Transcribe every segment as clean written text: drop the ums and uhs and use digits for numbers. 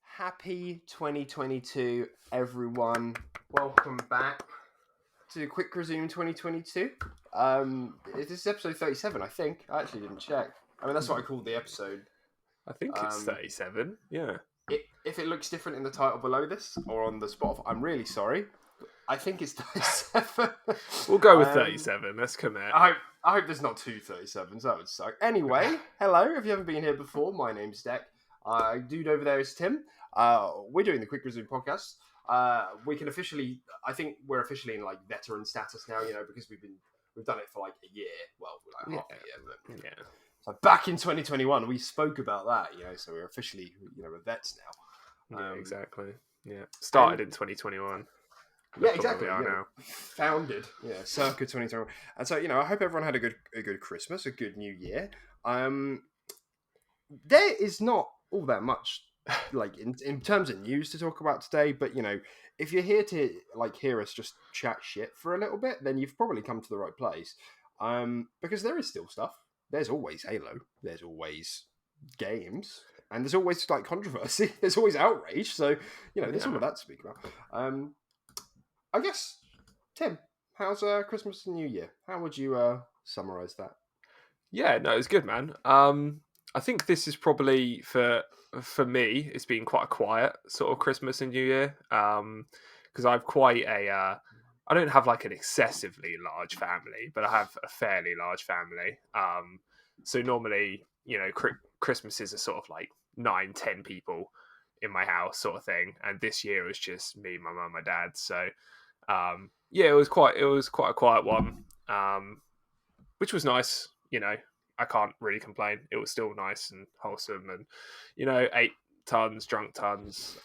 Happy 2022, everyone. Welcome back to Quick Resume 2022. This is episode 37, I think. I actually didn't check. I mean, that's what I called the episode. I think it's 37, yeah. If it looks different in the title below this or on the Spotify, I'm really sorry. I think it's 37. We'll go with 37. Let's commit. I hope there's not two 37s. That would suck. Anyway, hello. If you haven't been here before, my name's Deck. Dude over there is Tim. We're doing the Quick Resume podcast. We can officially, I think we're officially in like veteran status now, because we've done it for like a year. Well, like half a year. But, yeah. So back in 2021, we spoke about that, so we're officially, we're vets now. Yeah, exactly. Yeah. Started in 2021. Yeah, exactly. Now. Founded, circa 2021. And so, I hope everyone had a good Christmas, a good New Year. There is not all that much, like in terms of news to talk about today. But if you're here to hear us just chat shit for a little bit, then you've probably come to the right place. Because there is still stuff. There's always Halo. There's always games. And there's always controversy. There's always outrage. So, there's all of that to speak about. I guess, Tim, how's Christmas and New Year? How would you summarize that? Yeah, no, it's good, man. I think this is probably for me. It's been quite a quiet sort of Christmas and New Year. Because I've quite a. I don't have an excessively large family, but I have a fairly large family. So normally, Christmases are sort of 9-10 people in my house, sort of thing. And this year it was just me, my mum, my dad. So it was quite a quiet one, which was nice. I can't really complain. It was still nice and wholesome, and ate tons, drunk tons,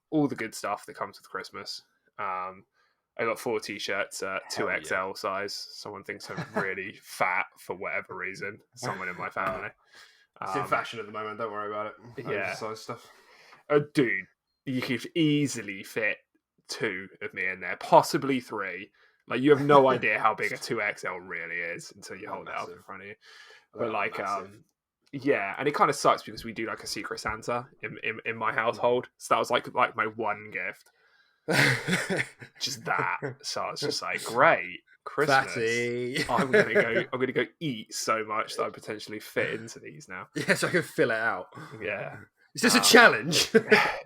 all the good stuff that comes with Christmas. I got 4 t-shirts at 2XL size. Someone thinks I'm really fat for whatever reason. Someone in my family. It's in fashion at the moment. Don't worry about it. Yeah, size stuff. Dude, you could easily fit 2 of me in there, possibly 3. You have no idea how big a 2XL really is until you hold it up in front of you. But yeah, and it kind of sucks because we do a Secret Santa in my household. So that was like my one gift. Just that. So I was just great, Christmas. Fatty. I'm gonna go eat so much that I potentially fit into these now. Yeah, so I can fill it out. Yeah. Is this a challenge?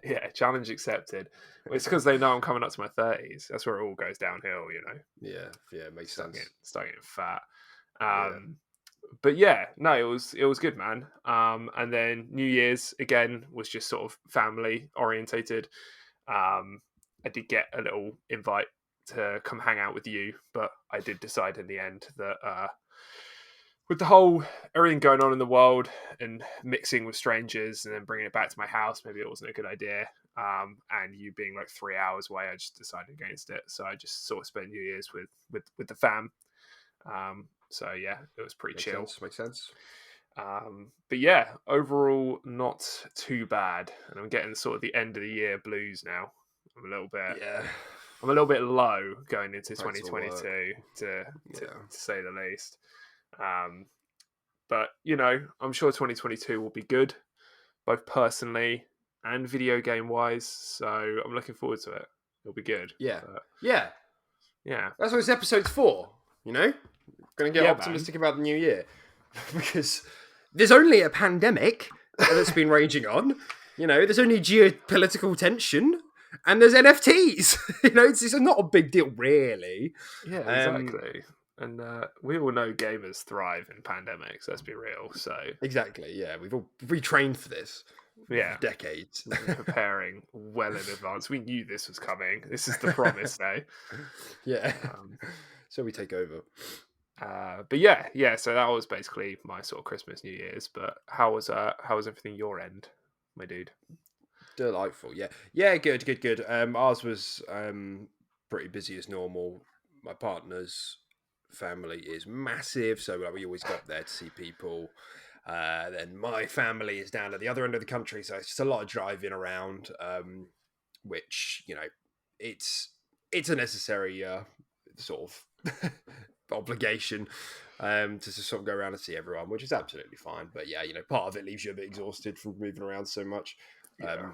Yeah, challenge accepted. Well, it's because they know I'm coming up to my 30s. That's where it all goes downhill, Yeah, it makes sense. Start getting fat. But yeah, no, it was good, man. And then New Year's again was just sort of family orientated. I did get a little invite to come hang out with you, but I did decide in the end that with the whole everything going on in the world and mixing with strangers and then bringing it back to my house, maybe it wasn't a good idea. And you being 3 hours away, I just decided against it. So I just sort of spent New Year's with the fam. So yeah, it was pretty chill. Makes sense. But yeah, overall not too bad. And I'm getting sort of the end of the year blues now. I'm a little bit low going into 2022 to say the least. But I'm sure 2022 will be good, both personally and video game wise. So I'm looking forward to it. It'll be good. Yeah. But, yeah. That's what this episode's for. Going to get optimistic about the new year because there's only a pandemic that's been raging on. There's only geopolitical tension. And there's NFTs. It's not a big deal, really. Yeah, exactly. And we all know gamers thrive in pandemics. Let's be real. So exactly, yeah, we've all retrained for this. Yeah, for decades, preparing well in advance. We knew this was coming. This is the promise now. Yeah. So we take over. But yeah. So that was basically my sort of Christmas, New Year's. But how was everything your end, my dude? Delightful, yeah, good. Ours was pretty busy as normal. My partner's family is massive, so we always got there to see people. Then my family is down at the other end of the country, so it's just a lot of driving around, which it's a necessary sort of obligation to just sort of go around and see everyone, which is absolutely fine. But yeah, part of it leaves you a bit exhausted from moving around so much, Yeah.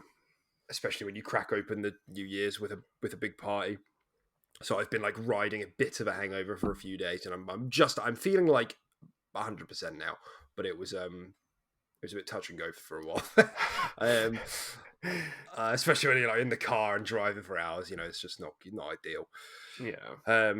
especially when you crack open the New Year's with a big party. So I've been like riding a bit of a hangover for a few days, and I'm feeling like 100% now. But it was a bit touch and go for a while, especially when you're like in the car and driving for hours. It's just not ideal. Yeah.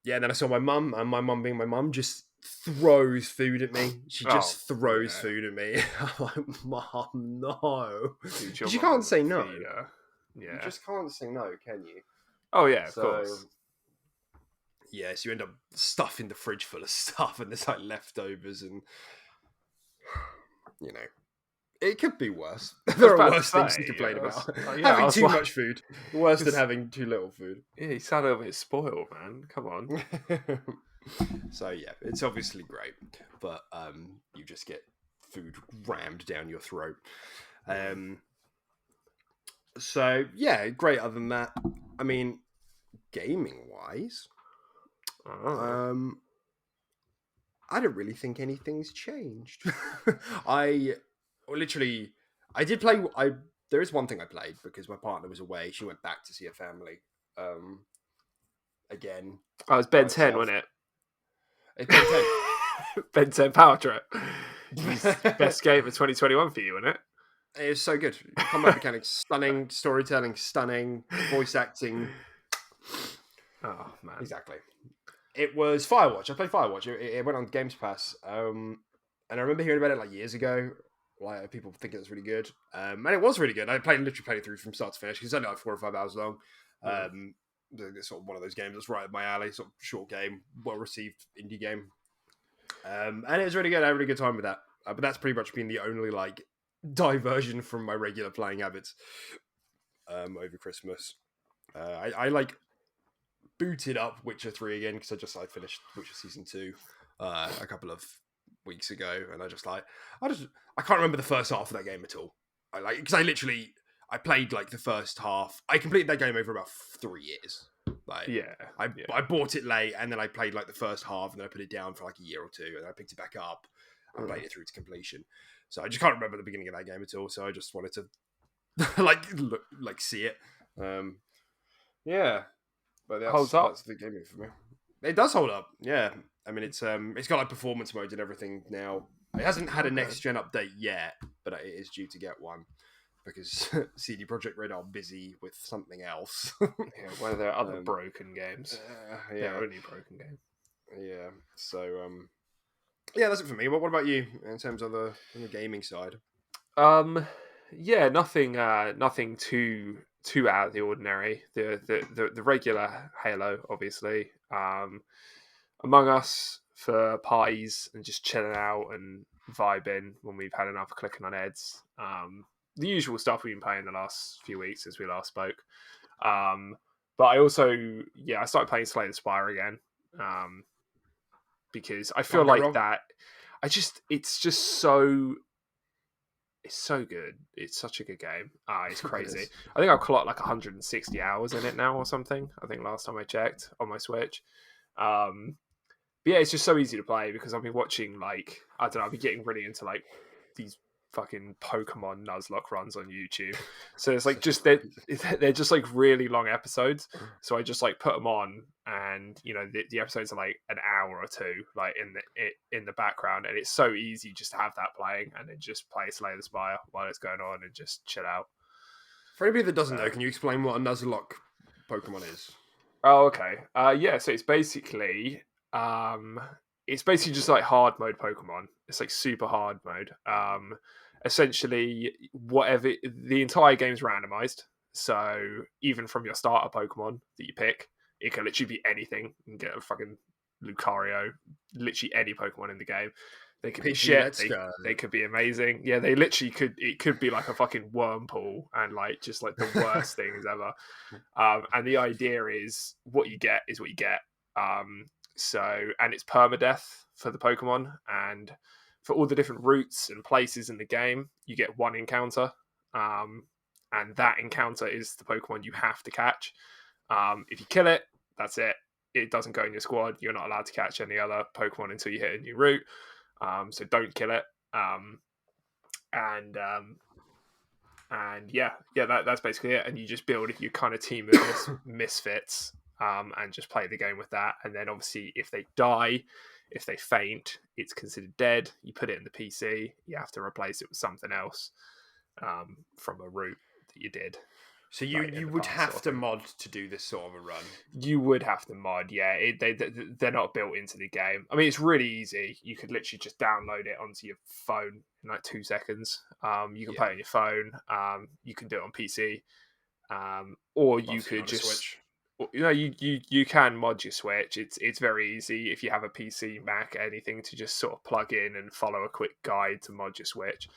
Yeah, and then I saw my mum, and my mum being my mum just throws food at me. She Oh, just throws yeah. food at me. I'm like, Mum, no. Dude, your Because you can't mum's say a no. feeder. You Yeah. just can't say no, can you? Oh, yeah, of So, course. yeah, so you end up stuffing the fridge full of stuff, and there's like leftovers, and you know, it could be worse. I was There are about to worse things to say, complain about. yeah, I Having was too like, much food, worse than 'cause, having too little food. yeah, you sound a little bit spoiled, man. Come on. So yeah, it's obviously great, but you just get food rammed down your throat. Um, so yeah, great. Other than that, I mean, gaming wise, Oh. um, I don't really think anything's changed. I literally, I did play. There is one thing I played because my partner was away. She went back to see her family. Um, Again Oh, it was Ben by 10, herself. wasn't It's been it? Ben 10 Power Trip. ten. Best game of 2021 for you, wasn't it? It was so good. Combat mechanics, stunning. Storytelling, stunning. Voice acting, Oh, man. exactly. It was Firewatch. I played Firewatch. It went on Games Pass, and I remember hearing about it like years ago. Like people think it was really good, and it was really good. I literally played it through from start to finish because it's only like 4 or 5 hours long. Mm. It's sort of one of those games that's right up my alley. Sort of short game, well received indie game, and it was really good. I had a really good time with that. But that's pretty much been the only like diversion from my regular playing habits over Christmas. I like booted up Witcher 3 again because I finished Witcher Season 2 a couple of weeks ago, and I can't remember the first half of that game at all. Because I played like the first half. I completed that game over about 3 years. Like Yeah. I bought it late, and then I played like the first half, and then I put it down for like a year or two, and I picked it back up and played it through to completion. So I just can't remember the beginning of that game at all. So I just wanted to see it. Yeah, but Holds up. that's the gaming for me. It does hold up. Yeah, I mean it's got like performance modes and everything now. It hasn't had a Okay. next gen update yet, but it is due to get one because CD Projekt Red are busy with something else. Yeah, where there are other Um, broken games. yeah, They're only broken games. yeah. So yeah, that's it for me. What about you in terms of the gaming side? Yeah, nothing too out of the ordinary. The regular Halo, obviously. Among Us for parties and just chilling out and vibing when we've had enough clicking on heads. The usual stuff we've been playing the last few weeks since we last spoke. But I also, I started playing Slay the Spire again. Because I feel Can't go like wrong. that. It's so good. It's such a good game. It's crazy. is. I think I've clocked like 160 hours in it now or something. I think last time I checked on my Switch. Um, but yeah, it's just so easy to play because I've been watching like I don't know. I've been getting really into like these fucking Pokemon Nuzlocke runs on YouTube. So it's like just they're just like really long episodes. So I just like put them on, and the episodes are like an hour or two, like in the background, and it's so easy just to have that playing and then just play Slay the Spire while it's going on and just chill out. For anybody that doesn't know, So, can you explain what a Nuzlocke Pokemon is? oh, okay. Yeah. So it's basically just like hard mode Pokemon. It's like super hard mode. Essentially, whatever the entire game's randomized. So even from your starter Pokemon that you pick, it can literally be anything. You can get a fucking Lucario, literally any Pokemon in the game. They could be Pidgey, shit. let's go. They could be amazing. Yeah, they literally could. It could be like a fucking worm pool and like just like the worst things ever. And the idea is what you get is what you get. And it's permadeath for the Pokemon, and for all the different routes and places in the game, you get one encounter, and that encounter is the Pokemon you have to catch. If you kill it, that's it. it doesn't go in your squad. You're not allowed to catch any other Pokemon until you hit a new route. So don't kill it. And that's basically it. And you just build your kind of team of misfits, and just play the game with that. And then obviously, if they die, if they faint, it's considered dead. You put it in the PC. You have to replace it with something else, from a route that you did. So like, you would have to mod to do this sort of a run. You would have to mod, yeah. They're not built into the game. I mean, it's really easy. You could literally just download it onto your phone in like 2 seconds. You can play it on your phone. You can do it on PC. Or you could just Switch. you can mod your Switch. It's very easy if you have a PC, Mac, anything, to just sort of plug in and follow a quick guide to mod your Switch.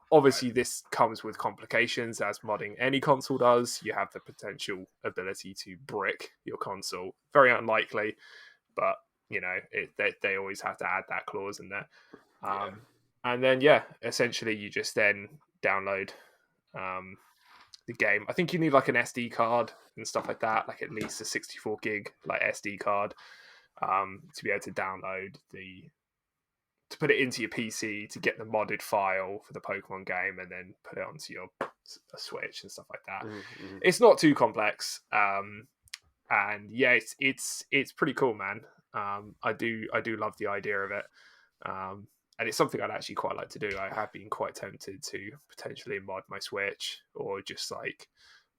Obviously, this comes with complications, as modding any console does. You have the potential ability to brick your console. Very unlikely, but they always have to add that clause in there. And then essentially you just then download the game. I think you need like an SD card and stuff like that, like at least a 64 gig like SD card, to be able to download to put it into your PC to get the modded file for the Pokemon game, and then put it onto your Switch and stuff like that. Mm-hmm. It's not too complex, and it's pretty cool, man. I do love the idea of it, and it's something I'd actually quite like to do. I have been quite tempted to potentially mod my Switch, or just like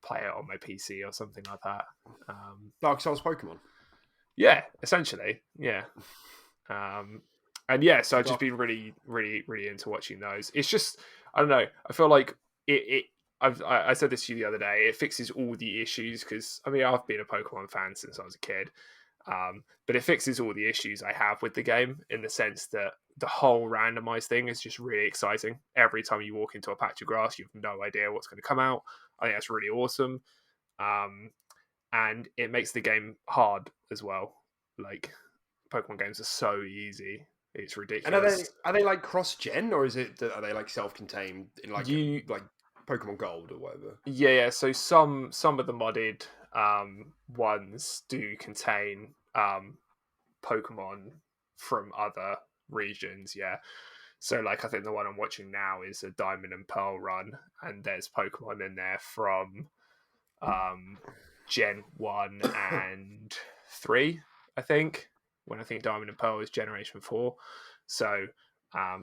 play it on my PC or something like that. Dark Souls Pokemon. Yeah, essentially, yeah. And so I've just been really, really, really into watching those. It's just, I don't know. I feel like I said this to you the other day. It fixes all the issues, because I mean, I've been a Pokemon fan since I was a kid, but it fixes all the issues I have with the game, in the sense that the whole randomized thing is just really exciting. Every time you walk into a patch of grass, you have no idea what's going to come out. I think that's really awesome, and it makes the game hard as well. Like, Pokemon games are so easy. It's ridiculous. And are they like cross-gen, or are they like self-contained in like Pokemon Gold or whatever? Yeah. So some of the modded ones do contain Pokemon from other regions. Yeah. So like, I think the one I'm watching now is a Diamond and Pearl run, and there's Pokemon in there from Gen 1 and 3, I think. When I think Diamond and Pearl is Generation 4. So,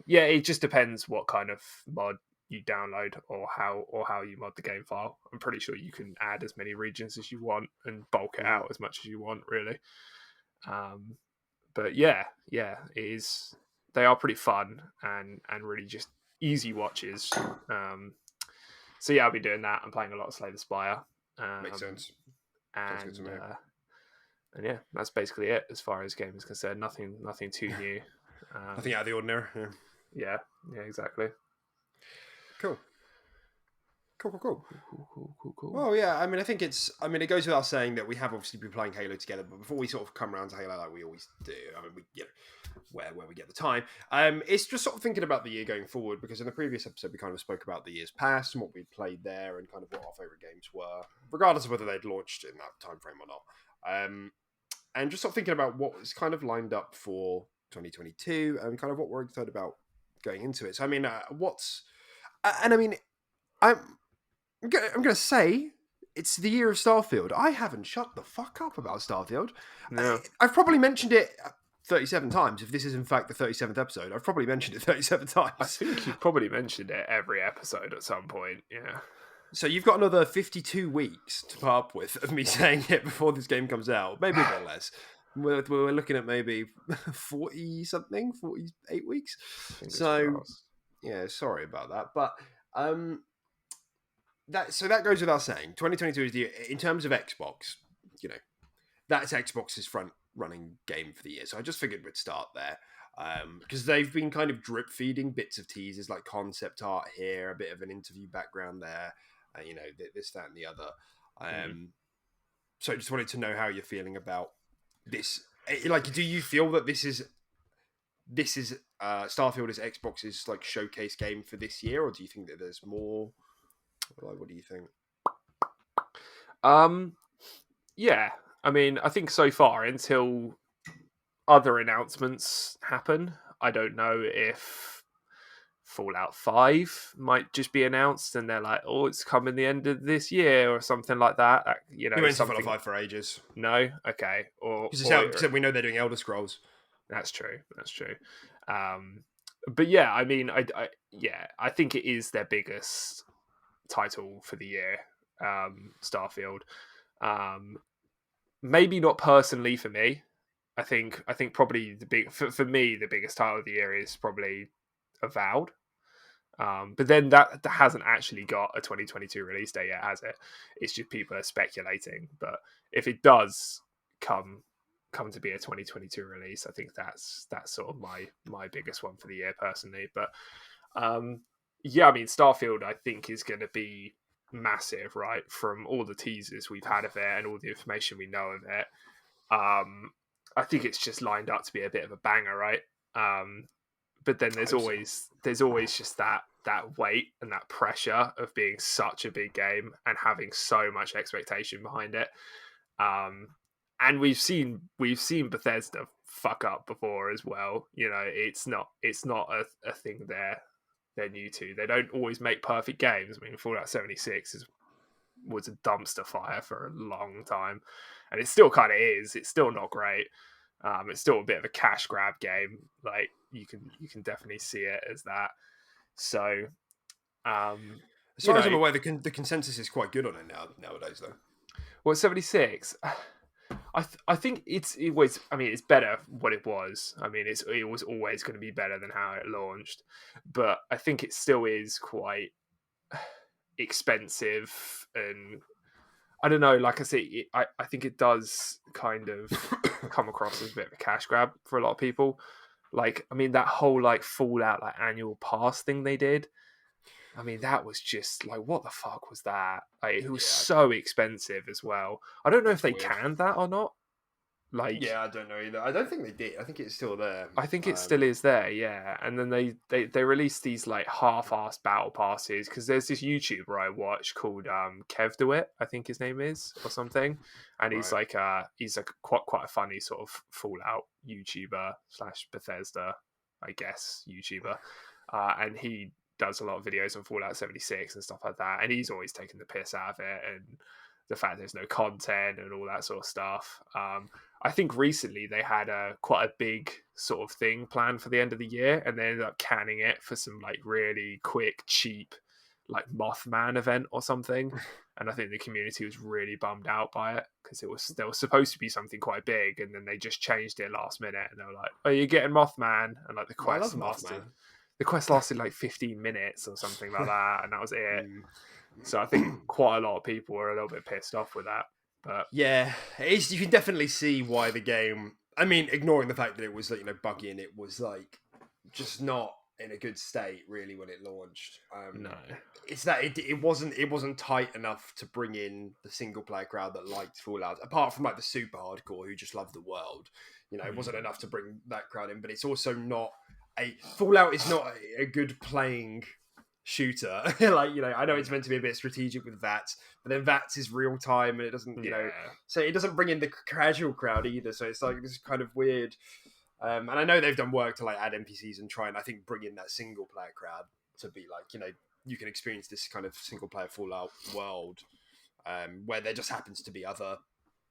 it just depends what kind of mod you download, or how you mod the game file. I'm pretty sure you can add as many regions as you want and bulk it out as much as you want, really. But it is. They are pretty fun and really just easy watches. So I'll be doing that. I'm playing a lot of Slay the Spire. Makes sense. And that's basically it as far as games concerned. Nothing too new. Nothing out of the ordinary. Yeah, exactly. Cool. Well, yeah. I mean, I think it goes without saying that we have obviously been playing Halo together, but before we sort of come around to Halo like we always do, I mean, where we get the time. It's just sort of thinking about the year going forward, because in the previous episode we kind of spoke about the years past and what we'd played there, and kind of what our favourite games were, regardless of whether they'd launched in that time frame or not. And just sort of thinking about what was kind of lined up for 2022, and kind of what we're excited about going into it. So I mean, I'm gonna say it's the year of Starfield. I haven't shut the fuck up about Starfield. No. I've probably mentioned it 37 times. If this is in fact the 37th episode, I've probably mentioned it 37 times. I think you've probably mentioned it every episode at some point. Yeah. So you've got another 52 weeks to put up with of me saying it before this game comes out. Maybe a bit less. We're looking at maybe 48 weeks. Yeah, sorry about that. But that goes without saying. 2022 is the year, in terms of Xbox, that's Xbox's front running game for the year. So I just figured we'd start there. Because they've been kind of drip feeding bits of teasers, like concept art here, a bit of an interview background there, this, that, and the other. So I just wanted to know how you're feeling about this. Like, do you feel that this is Starfield is Xbox's like showcase game for this year, or do you think that there's more? Like, what do you think? Yeah. I mean, I think so far until other announcements happen, I don't know if Fallout 5 might just be announced and they're like, oh, it's coming the end of this year or something like that. We won't see Fallout Something. 5 for ages. No? Okay. Because it's out, we know they're doing Elder Scrolls. That's true. That's true. But yeah, I mean, I think it is their biggest title for the year, Starfield. Um, Maybe not personally for me. I think probably for me the biggest title of the year is probably Avowed. But then that hasn't actually got a 2022 release date yet, has it? It's just people are speculating. But if it does come to be a 2022 release, I think that's sort of my biggest one for the year personally. But yeah, I mean, Starfield I think is going to be massive, right? From all the teasers we've had of it and all the information we know of it, I think it's just lined up to be a bit of a banger, right? But then there's always just that weight and that pressure of being such a big game and having so much expectation behind it. And we've seen Bethesda fuck up before as well. It's not a thing they're new to. They don't always make perfect games. I mean, Fallout 76 was a dumpster fire for a long time, and it still kind of is. It's still not great. It's still a bit of a cash grab game. Like you can definitely see it as that. So, as far as I'm aware, the consensus is quite good on it nowadays, though. Well, 76. I think it was. I mean, it's better what it was. I mean, it was always going to be better than how it launched, but I think it still is quite expensive, and I don't know. Like I say, I think it does kind of come across as a bit of a cash grab for a lot of people. Like, I mean, that whole like Fallout like annual pass thing they did. I mean, that was just like, what the fuck was that? Like, it was so expensive as well. I don't know if they canned that or not. Like, yeah, I don't know either. I don't think they did. I think it's still there. I think it still is there, yeah. And then they released these like half-assed battle passes because there's this YouTuber I watch called Kev DeWitt, I think his name is, or something, and he's like quite a funny sort of Fallout YouTuber / Bethesda, I guess, YouTuber, and he does a lot of videos on Fallout 76 and stuff like that, and he's always taking the piss out of it and the fact there's no content and all that sort of stuff. I think recently they had quite a big sort of thing planned for the end of the year, and they ended up canning it for some like really quick, cheap, like Mothman event or something. And I think the community was really bummed out by it because there was supposed to be something quite big, and then they just changed it last minute, and they were like, "Oh, you're getting Mothman," and like the quest lasted. The quest lasted like 15 minutes or something like that, and that was it. So I think quite a lot of people were a little bit pissed off with that. But yeah, you can definitely see why the game. I mean, ignoring the fact that it was buggy and it was like just not in a good state really when it launched. No, it's that it wasn't tight enough to bring in the single player crowd that liked Fallout. Apart from like the super hardcore who just love the world, it wasn't enough to bring that crowd in. But it's also not Fallout is not a good playing shooter. I know it's meant to be a bit strategic with VATS, but then VATS is real time and it doesn't, so it doesn't bring in the casual crowd either. So it's like this kind of weird. And I know they've done work to like add NPCs and try and I think bring in that single player crowd to be like, you can experience this kind of single player Fallout world where there just happens to be other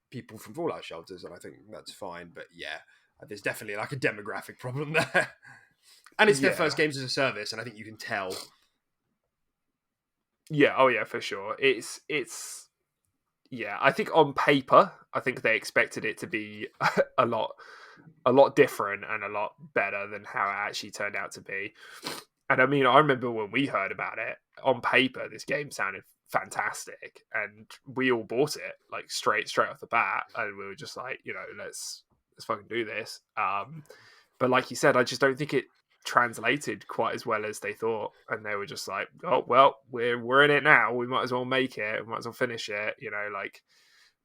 people from Fallout shelters, and I think that's fine. But yeah, there's definitely like a demographic problem there. And it's their first games as a service, and I think you can tell. Yeah, oh yeah, for sure. It's yeah, I think on paper, I think they expected it to be a lot different and a lot better than how it actually turned out to be. And I mean, I remember when we heard about it, on paper, this game sounded fantastic, and we all bought it like straight off the bat, and we were just like, let's fucking do this. But like you said, I just don't think it translated quite as well as they thought, and they were just like, oh well, we're in it now, we might as well make it, we might as well finish it,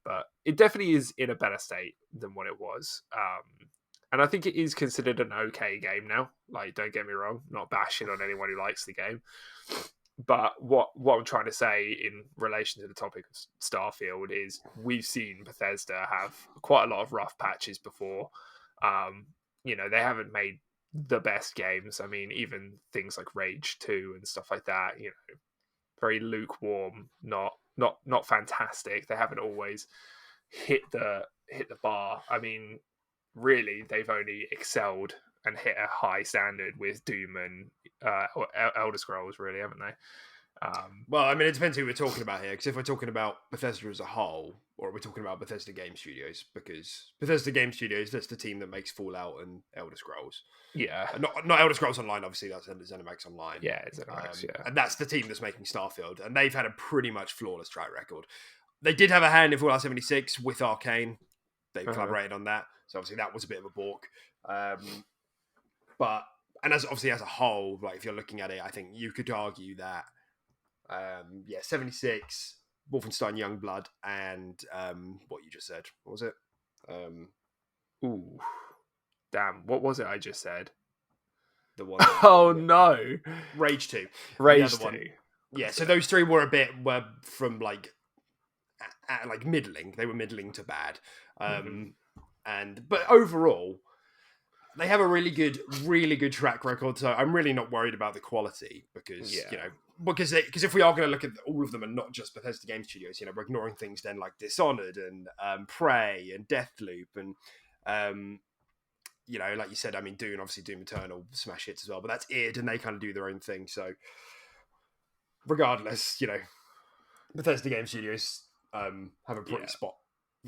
but it definitely is in a better state than what it was. And I think it is considered an okay game now. Like, don't get me wrong, not bashing on anyone who likes the game, But what I'm trying to say in relation to the topic of Starfield is we've seen Bethesda have quite a lot of rough patches before. Um, they haven't made the best games. I mean, even things like Rage 2 and stuff like that, very lukewarm, not fantastic. They haven't always hit the bar. I mean, really, they've only excelled and hit a high standard with Doom and or Elder Scrolls, really, haven't they? Well, I mean, it depends who we're talking about here. Because if we're talking about Bethesda as a whole, or are we talking about Bethesda Game Studios? Because Bethesda Game Studios, that's the team that makes Fallout and Elder Scrolls. Yeah, Not Elder Scrolls Online, obviously. That's ZeniMax Online. yeah, ZeniMax, yeah. And that's the team that's making Starfield, and they've had a pretty much flawless track record. They did have a hand in Fallout 76 with Arcane. They collaborated on that, so obviously that was a bit of a balk. But as obviously as a whole, like if you're looking at it, I think you could argue that 76, Wolfenstein Youngblood, and what you just said. What was it? Ooh, damn! What was it I just said? The one. Oh no, Rage 2. Rage 2. One. Yeah, so those three were from like middling. They were middling to bad. But overall, they have a really good track record. So I'm really not worried about the quality because because if we are going to look at all of them and not just Bethesda Game Studios, we're ignoring things then like Dishonored and Prey and Deathloop and like you said, I mean, Doom Eternal smash hits as well, but that's id and they kind of do their own thing. So regardless, Bethesda Game Studios have a pretty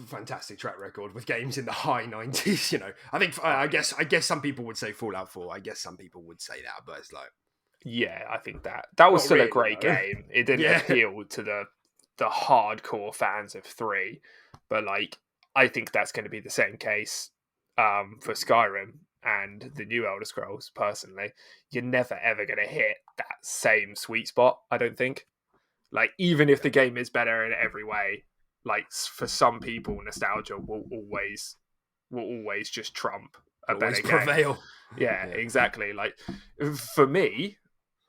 fantastic track record with games in the high 90s. I think I guess some people would say Fallout 4. I guess some people would say that, but it's like, yeah, I think that was still really, a great though. game. It didn't appeal to the hardcore fans of 3, but like I think that's going to be the same case for Skyrim and the new Elder Scrolls. Personally, you're never ever going to hit that same sweet spot. I don't think. Like even if the game is better in every way, like for some people, nostalgia will always just trump a better game. Prevail. Yeah, exactly. Like for me,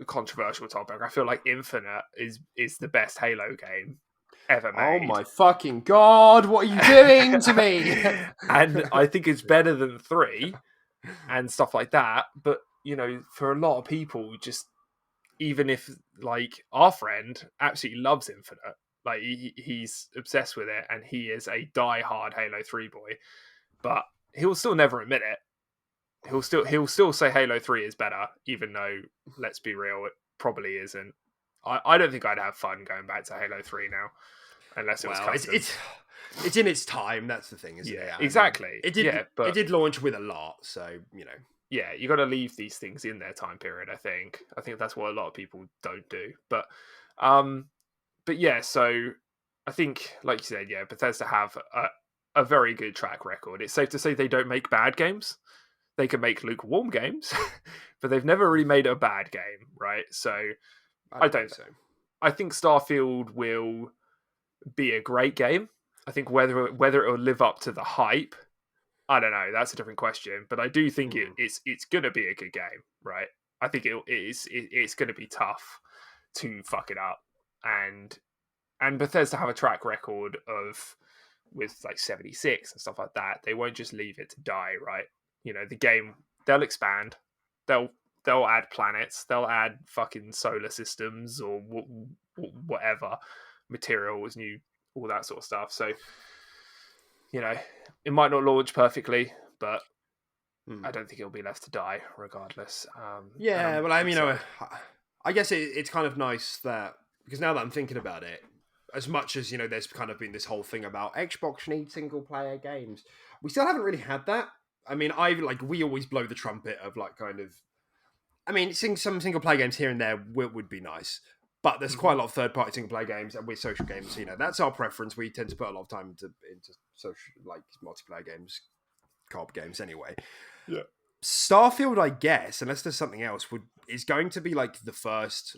controversial topic, I feel like Infinite is the best Halo game ever made. Oh my fucking god, what are you doing to me? And I think it's better than 3 and stuff like that. But for a lot of people, just even if like our friend absolutely loves Infinite, like he's obsessed with it and he is a die-hard Halo 3 boy, but he'll still never admit it. He'll still say Halo 3 is better, even though, let's be real, it probably isn't. I don't think I'd have fun going back to Halo 3 now, unless it was custom. It's in its time. That's the thing, isn't it? Exactly. It did launch with a lot, so Yeah, you got to leave these things in their time period. I think that's what a lot of people don't do. But yeah. So I think, like you said, Bethesda have a very good track record. It's safe to say they don't make bad games. They can make lukewarm games, but they've never really made a bad game, right? So I don't think so. I think Starfield will be a great game. I think whether it will live up to the hype, I don't know. That's a different question. But I do think it's going to be a good game, right? I think it's going to be tough to fuck it up, and Bethesda have a track record of with like 76 and stuff like that. They won't just leave it to die, right? The game, they'll expand, they'll add planets, they'll add fucking solar systems or whatever materials, new, all that sort of stuff. So it might not launch perfectly, but I don't think it'll be left to die regardless. Well, I mean, I guess it's kind of nice that, because now that I'm thinking about it, as much as there's kind of been this whole thing about Xbox needs single player games, we still haven't really had that. I mean, we always blow the trumpet of like kind of, I mean, some single player games here and there would be nice, but there's quite a lot of third party single player games, and we're social games. That's our preference. We tend to put a lot of time into social, like multiplayer games, co-op games anyway. Yeah. Starfield, I guess, unless there's something else, is going to be like the first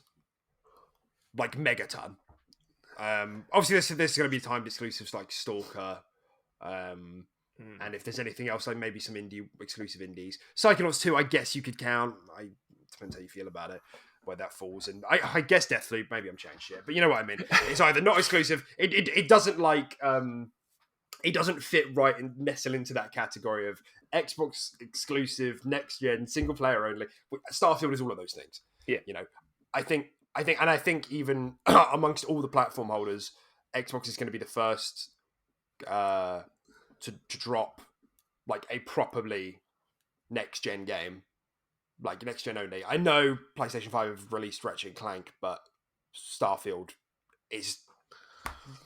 like megaton. Obviously, there's going to be timed exclusives like Stalker. And if there's anything else, like maybe some exclusive indies. Psychonauts 2, I guess you could count. Depends how you feel about it. where that falls. And I guess Deathloop, maybe I'm chatting shit, but you know what I mean. It's either not exclusive. It doesn't like it doesn't fit right and nestle into that category of Xbox exclusive, next gen, single player only. Starfield is all of those things. Yeah. You know, I think even amongst all the platform holders, Xbox is going to be the first to drop like a properly next gen game, like next gen only. I know PlayStation 5 have released Ratchet and Clank, but Starfield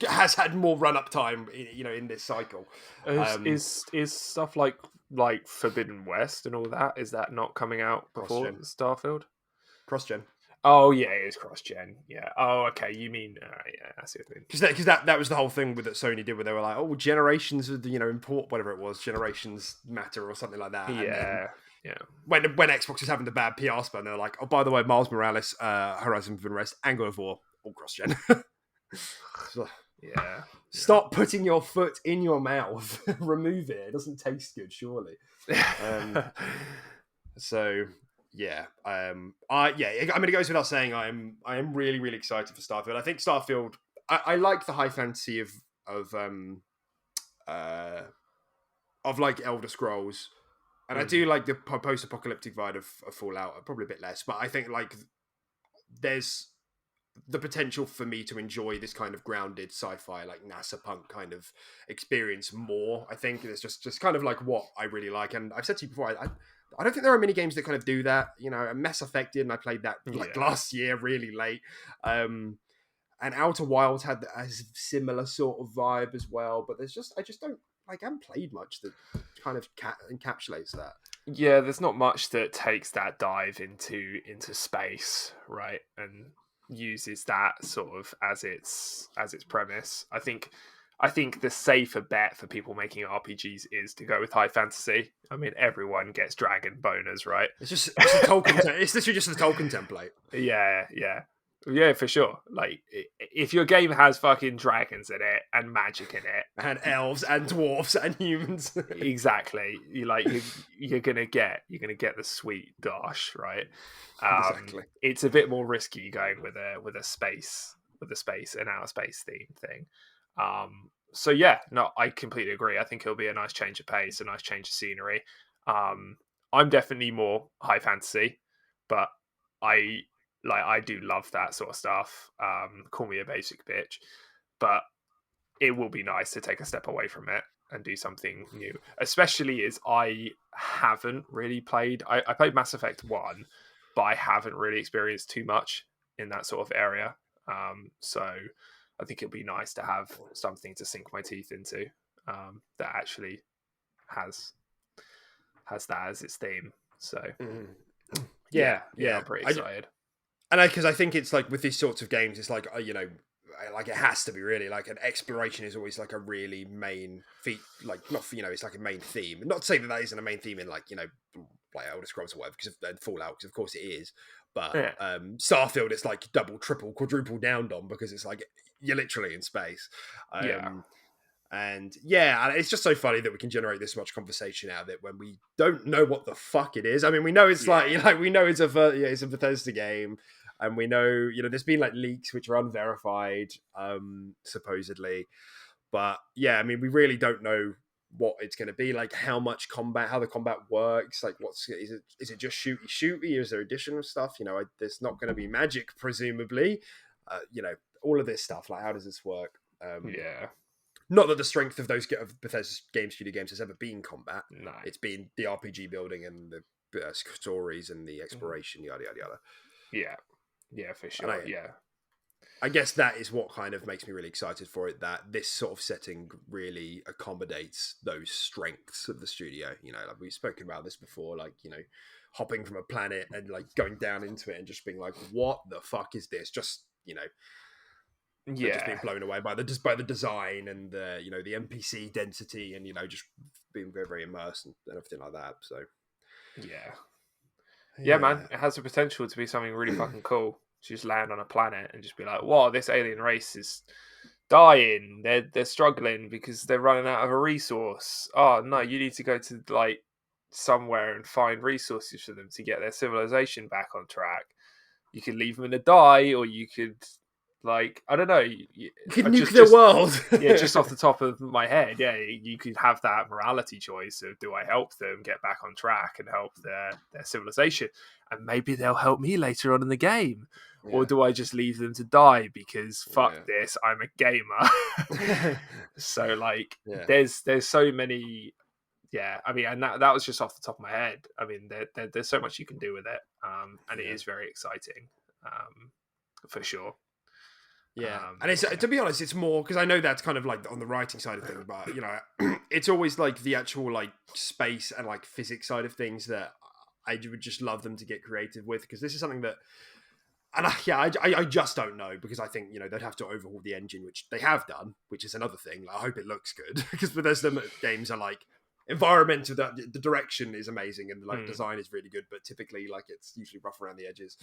has had more run up time, in this cycle. Is stuff like Forbidden West and all that, is that not coming out before Cross-gen. Starfield? Cross-gen. Oh yeah, it is cross-gen. Yeah. Oh okay. You mean yeah? I see what you mean. Because that was the whole thing that Sony did, where they were like, "Oh, generations of import whatever it was, generations matter or something like that." And then Yeah. when Xbox was having the bad PR spin, they're like, "Oh, by the way, Miles Morales, Horizon Forbidden West, and God of War, all cross-gen." So, Yeah. stop putting your foot in your mouth. Remove it. It doesn't taste good, surely. So yeah, I'm going to go without saying I am really really excited for Starfield. I think Starfield. I like the high fantasy of like Elder Scrolls, and I do like the post-apocalyptic vibe of Fallout. Probably a bit less, but I think like there's the potential for me to enjoy this kind of grounded sci-fi, like NASA punk kind of experience more. I think it's just kind of like what I really like. And I've said to you before, I don't think there are many games that kind of do that. Mass Effect did, and I played that like last year, really late. And Outer Wilds had a similar sort of vibe as well. But I just don't like. I haven't played much that kind of encapsulates that. Yeah, there's not much that takes that dive into space, right? And uses that sort of as its premise. I think the safer bet for people making RPGs is to go with high fantasy. I mean, everyone gets dragon boners, right? It's a Tolkien. It's literally just a Tolkien template. Yeah, for sure. Like, if your game has fucking dragons in it and magic in it, and elves and dwarfs and humans, exactly. You're gonna get the sweet gosh, right? Exactly. It's a bit more risky going with a space and outer space theme thing. So yeah, no, I completely agree. I think it'll be a nice change of pace, a nice change of scenery. I'm definitely more high fantasy, but I do love that sort of stuff. Call me a basic bitch, but it will be nice to take a step away from it and do something new. Especially as I haven't really played. I played Mass Effect 1, but I haven't really experienced too much in that sort of area. So I think it'll be nice to have something to sink my teeth into that actually has that as its theme. So yeah, I'm pretty excited. Because I think it's like with these sorts of games, it's like like it has to be really like an exploration is always like a really main like not it's like a main theme. Not to say that isn't a main theme in like like Elder Scrolls or whatever, and Fallout, because of course it is. But Starfield, it's like double, triple, quadruple down on, because it's like you're literally in space. And it's just so funny that we can generate this much conversation out of it when we don't know what the fuck it is. I mean, we know it's we know it's a Bethesda game, and we know there's been like leaks which are unverified, supposedly, but I mean, we really don't know what it's going to be like, how the combat works, like is it just shooty, is there additional stuff? There's not going to be magic, presumably, all of this stuff, like how does this work? Not that the strength of those of Bethesda's game studio games has ever been combat. No. It's been the RPG building and the stories and the exploration, yada yada yada. Yeah, for sure. I guess that is what kind of makes me really excited for it, that this sort of setting really accommodates those strengths of the studio. Like we've spoken about this before, like, hopping from a planet and like going down into it and just being like, what the fuck is this? Just, just being blown away by the design and the the NPC density, and just being very very immersed and everything like that. So yeah, man, it has the potential to be something really fucking cool. To just land on a planet and just be like, "Wow, this alien race is dying. They're struggling because they're running out of a resource. Oh no, you need to go to like somewhere and find resources for them to get their civilization back on track." you could leave them in a die, or you could like I don't know. You could I nuke their world. yeah, just off the top of my head, yeah, you could have that morality choice of do I help them get back on track and help their civilization, and maybe they'll help me later on in the game, or Yeah. do I just leave them to die because fuck Yeah. this, I'm a gamer. So like, Yeah. there's so many. Yeah, I mean, and that was just off the top of my head. I mean, there's so much you can do with it, and it Yeah. is very exciting, for sure. Yeah, and it's to be honest, it's more because I know that's kind of like on the writing side of things, but you know, it's always like the actual like space and like physics side of things that I would just love them to get creative with, because this is something that, and I just don't know, because I think, you know, they'd have to overhaul the engine, which they have done, which is another thing. Like, I hope it looks good because Bethesda games are like environmental, the direction is amazing and like design is really good, but typically like it's usually rough around the edges.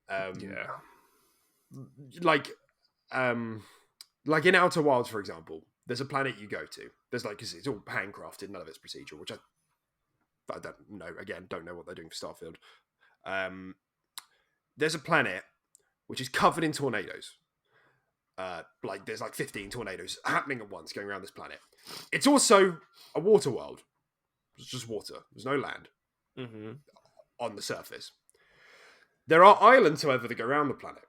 Yeah, like like in Outer Wilds, for example, there's a planet you go to. There's like, because it's all handcrafted, none of it's procedural, which I don't know. Again, don't know what they're doing for Starfield. There's a planet which is covered in tornadoes. Like there's like 15 tornadoes happening at once going around this planet. It's also a water world. It's just water. There's no land on the surface. There are islands, however, that go around the planet.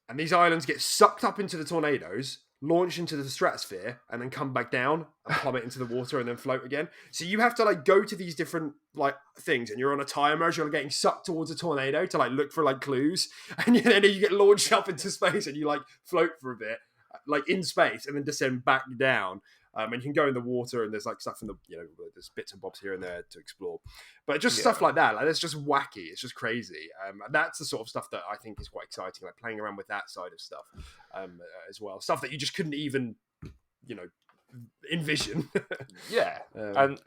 And these islands get sucked up into the tornadoes, launch into the stratosphere, and then come back down and plummet into the water and then float again. So you have to like go to these different like things, and you're on a timer as you're getting sucked towards a tornado to like look for like clues, and then you get launched up into space and you like float for a bit, like in space, and then descend back down. And you can go in the water, and there's like stuff in the, you know, there's bits and bobs here and there to explore, but just stuff like that. Like, it's just wacky. It's just crazy. And that's the sort of stuff that I think is quite exciting. Like playing around with that side of stuff as well. Stuff that you just couldn't even, you know, envision. yeah,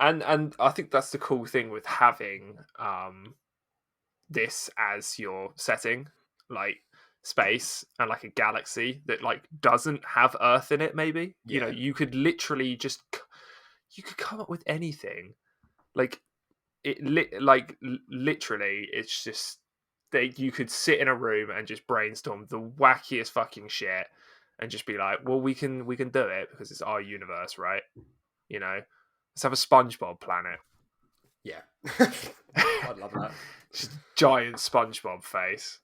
and I think that's the cool thing with having this as your setting, like space and like a galaxy that like doesn't have Earth in it. Maybe you know, you could literally just you could come up with anything, like literally it's just that you could sit in a room and just brainstorm the wackiest fucking shit and just be like, well, we can do it because it's our universe, right? You know, let's have a SpongeBob planet. Yeah. I'd love that. Just giant SpongeBob face.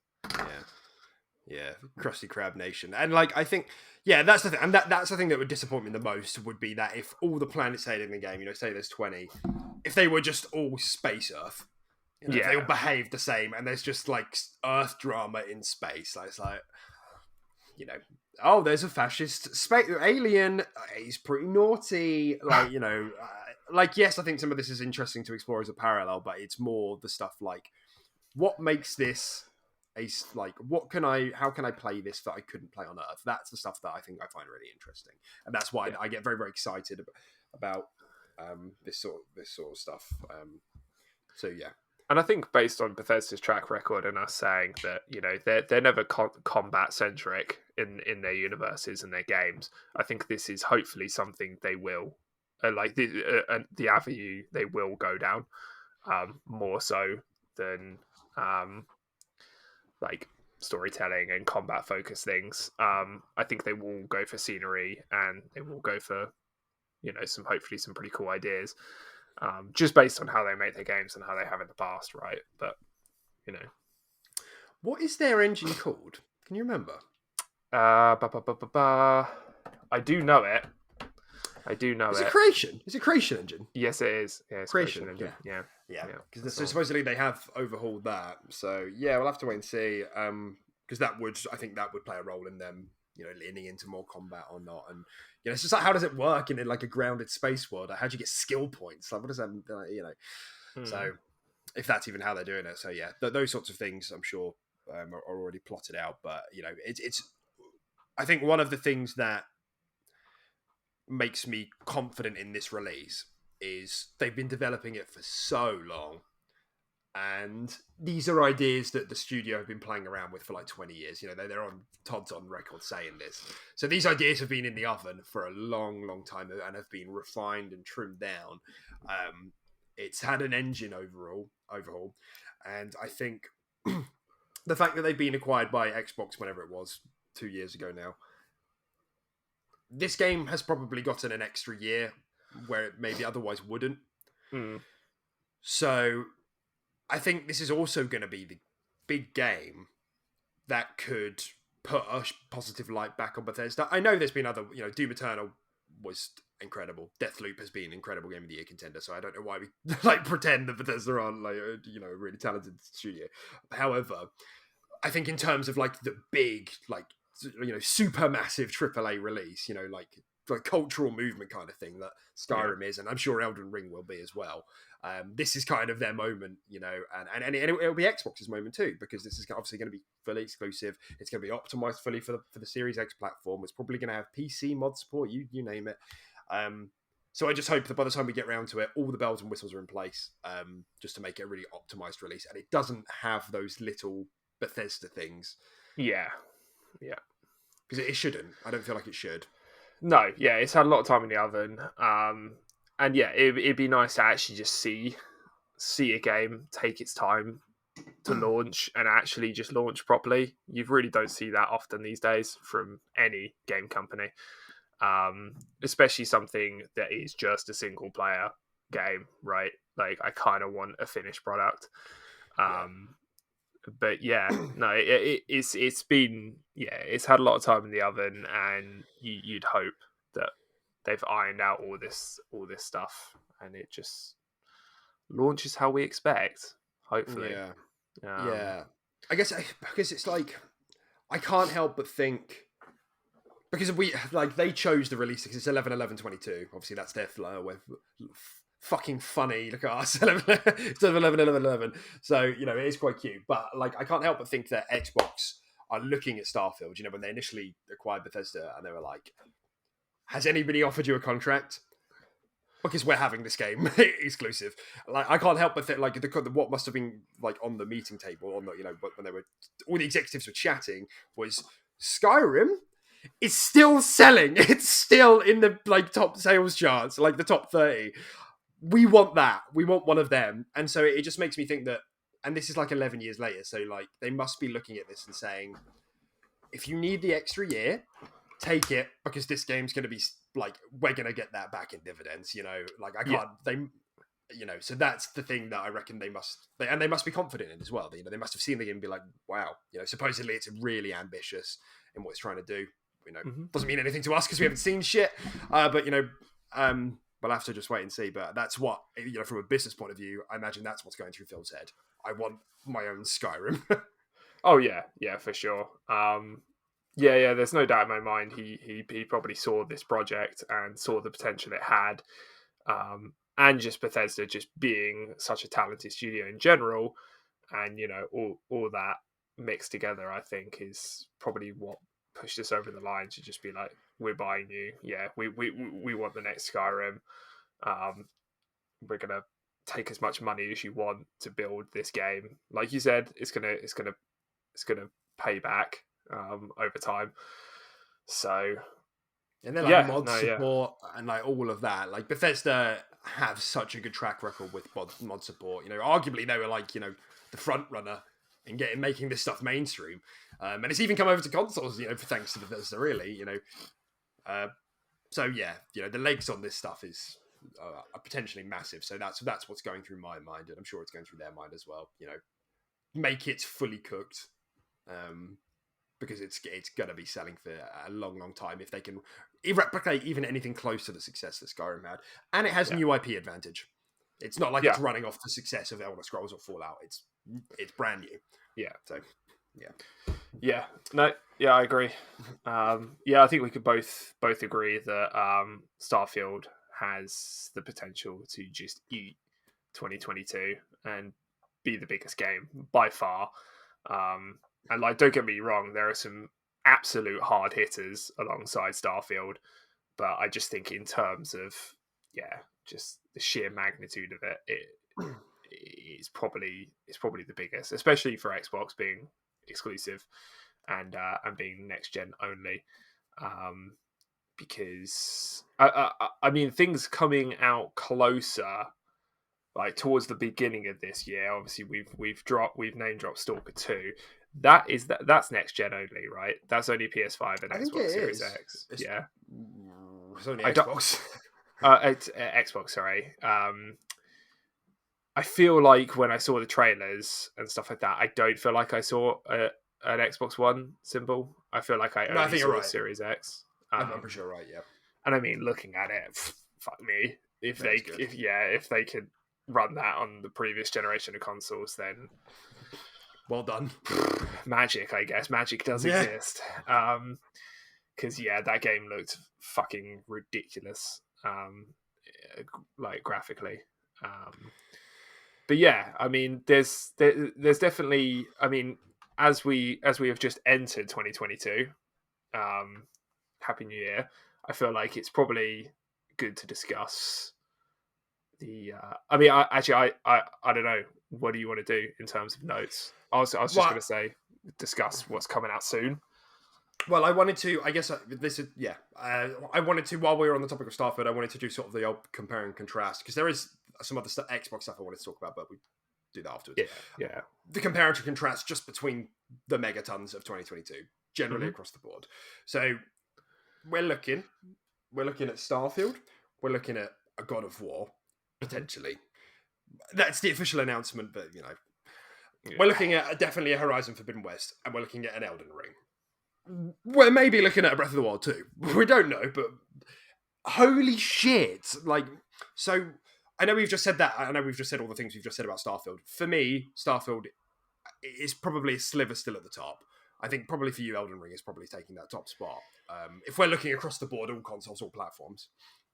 Yeah, Krusty Krab Nation. And like, I think, yeah, that's the thing. And that's the thing that would disappoint me the most, would be that if all the planets stayed in the game, you know, say there's 20, if they were just all space Earth, you know, if they all behave the same, and there's just like Earth drama in space, like, it's like, you know, oh, there's a fascist space alien, he's pretty naughty, like, you know, like, yes, I think some of this is interesting to explore as a parallel, but it's more the stuff like, what makes this how can I play this that I couldn't play on Earth? That's the stuff that I think I find really interesting, and that's why I get very, very excited about this sort of stuff. So yeah, and I think based on Bethesda's track record and us saying that, you know, they're never combat centric in their universes and their games, I think this is hopefully something they will like the avenue they will go down, more so than like storytelling and combat focused things. I think they will go for scenery, and they will go for, you know, hopefully some pretty cool ideas, just based on how they make their games and how they have in the past, right? But you know, what is their engine called? Can you remember? I do know it. Is it Creation? Is it Creation Engine? Yes, it is. Yeah, it's Creation Engine. Yeah. Because supposedly they have overhauled that. So yeah, we'll have to wait and see. Because I think that would play a role in them, you know, leaning into more combat or not. And you know, it's just like, how does it work in like a grounded space world? Like, how do you get skill points? Like, what does that, you know? So if that's even how they're doing it, so yeah, those sorts of things, I'm sure are already plotted out. But you know, it's I think one of the things that makes me confident in this release is they've been developing it for so long, and these are ideas that the studio have been playing around with for like 20 years. You know, Todd's on record saying this. So these ideas have been in the oven for a long time and have been refined and trimmed down. It's had an engine overhaul, and I think the fact that they've been acquired by Xbox whenever it was 2 years ago now. This game has probably gotten an extra year where it maybe otherwise wouldn't. Mm. So I think this is also going to be the big game that could put a positive light back on Bethesda. I know there's been other, Doom Eternal was incredible. Deathloop has been an incredible game of the year contender. So I don't know why we pretend that Bethesda aren't a really talented studio. However, I think in terms of the big super massive AAA release, cultural movement kind of thing that Skyrim is, and I'm sure Elden Ring will be as well. This is kind of their moment, and it'll be Xbox's moment too, because this is obviously going to be fully exclusive. It's going to be optimized fully for the Series X platform. It's probably going to have PC mod support, you name it. So I just hope that by the time we get around to it, all the bells and whistles are in place, just to make it a really optimized release, and it doesn't have those little Bethesda things. Yeah. Because it shouldn't. I don't feel like it should. No, yeah, it's had a lot of time in the oven. And yeah, it'd be nice to actually just see a game take its time to launch and actually just launch properly. You really don't see that often these days from any game company, especially something that is just a single player game, right? Like, I kind of want a finished product. But yeah, no, it's been, it's had a lot of time in the oven, and you'd hope that they've ironed out all this stuff, and it just launches how we expect. Hopefully, yeah. I guess because it's like I can't help but think, because they chose the release because it's 11/11/22. Obviously, that's their flow with fucking funny. Look at us, 11, instead of 11/11/11. So it is quite cute. But I can't help but think that Xbox are looking at Starfield. When they initially acquired Bethesda, and they were like, "Has anybody offered you a contract? Because we're having this game exclusive." I can't help but think what must have been on the meeting table, on the when they were all the executives were chatting, was Skyrim is still selling. It's still in the top sales charts, the top 30. We want that. We want one of them. And so it just makes me think that, and this is 11 years later, so they must be looking at this and saying, if you need the extra year, take it, because this game's going to be we're going to get that back in dividends. I can't. So that's the thing that I reckon they must be confident in as well. They must have seen the game and be like, wow, supposedly it's really ambitious in what it's trying to do. Doesn't mean anything to us because we haven't seen shit. But we'll have to just wait and see. But that's what, from a business point of view, I imagine that's what's going through Phil's head. I want my own Skyrim. Oh yeah, for sure. Yeah. There's no doubt in my mind. He probably saw this project and saw the potential it had, and just Bethesda just being such a talented studio in general, and all that mixed together, I think, is probably what pushed us over the line to just be like, we're buying you. Yeah, we want the next Skyrim. We're gonna take as much money as you want to build this game. Like you said, it's gonna pay back over time. So, and then mod support and all of that. Bethesda have such a good track record with mod support. Arguably they were the front runner in making this stuff mainstream, and it's even come over to consoles. Thanks to Bethesda, really. So yeah, the legs on this stuff is are potentially massive. So that's what's going through my mind, and I'm sure it's going through their mind as well. Make it fully cooked, because it's gonna be selling for a long time if they can replicate even anything close to the success that Skyrim had, and it has new IP advantage. It's not like it's running off the success of Elder Scrolls or Fallout. It's brand new. Yeah. So, yeah. No. Yeah, I agree. I think we could both agree that Starfield has the potential to just eat 2022 and be the biggest game by far. And don't get me wrong, there are some absolute hard hitters alongside Starfield, but I just think in terms of just the sheer magnitude of it, it's probably the biggest, especially for Xbox being exclusive and being next gen only. Because I mean, things coming out closer, towards the beginning of this year. Obviously, we've name dropped Stalker 2. that's next gen only, right? That's only PS5 and I think it Xbox Series is. X. It's, Yeah, it's only I don't. Xbox. It's Xbox. Sorry. I feel like when I saw the trailers and stuff like that, I don't feel like I saw an Xbox One symbol. I feel like I No, I only think you're saw right. Series X. I'm pretty sure right. Yeah, And I mean, looking at it, fuck me. that is good. If they could run that on the previous generation of consoles, then Well done. magic, I guess. Magic does Yeah. exist. Because yeah, that game looked fucking ridiculous. Like graphically. But yeah, I mean, there's definitely. I mean, as we have just entered 2022, Happy New Year. I feel like it's probably good to discuss the. I mean, I don't know. What do you want to do in terms of notes? I was just Well, going to say discuss what's coming out soon. well, I wanted to. I guess this is yeah. I wanted to while we were on the topic of Starfield, I wanted to do sort of the old compare and contrast because there is some other Xbox stuff I wanted to talk about, but we do that afterwards. Yeah, yeah. The compare and contrast just between the megatons of 2022 generally Mm-hmm. across the board. So we're looking at Starfield. We're looking at a God of War Mm-hmm. potentially. That's the official announcement, but Yeah. we're looking at definitely a Horizon Forbidden West, and we're looking at an Elden Ring. We're maybe looking at a Breath of the Wild too. We don't know, but holy shit! Like, so I know we've just said that. I know we've just said all the things we've just said about Starfield. For me, Starfield is probably a sliver still at the top. I think probably for you, Elden Ring is probably taking that top spot. If we're looking across the board, all consoles, all platforms.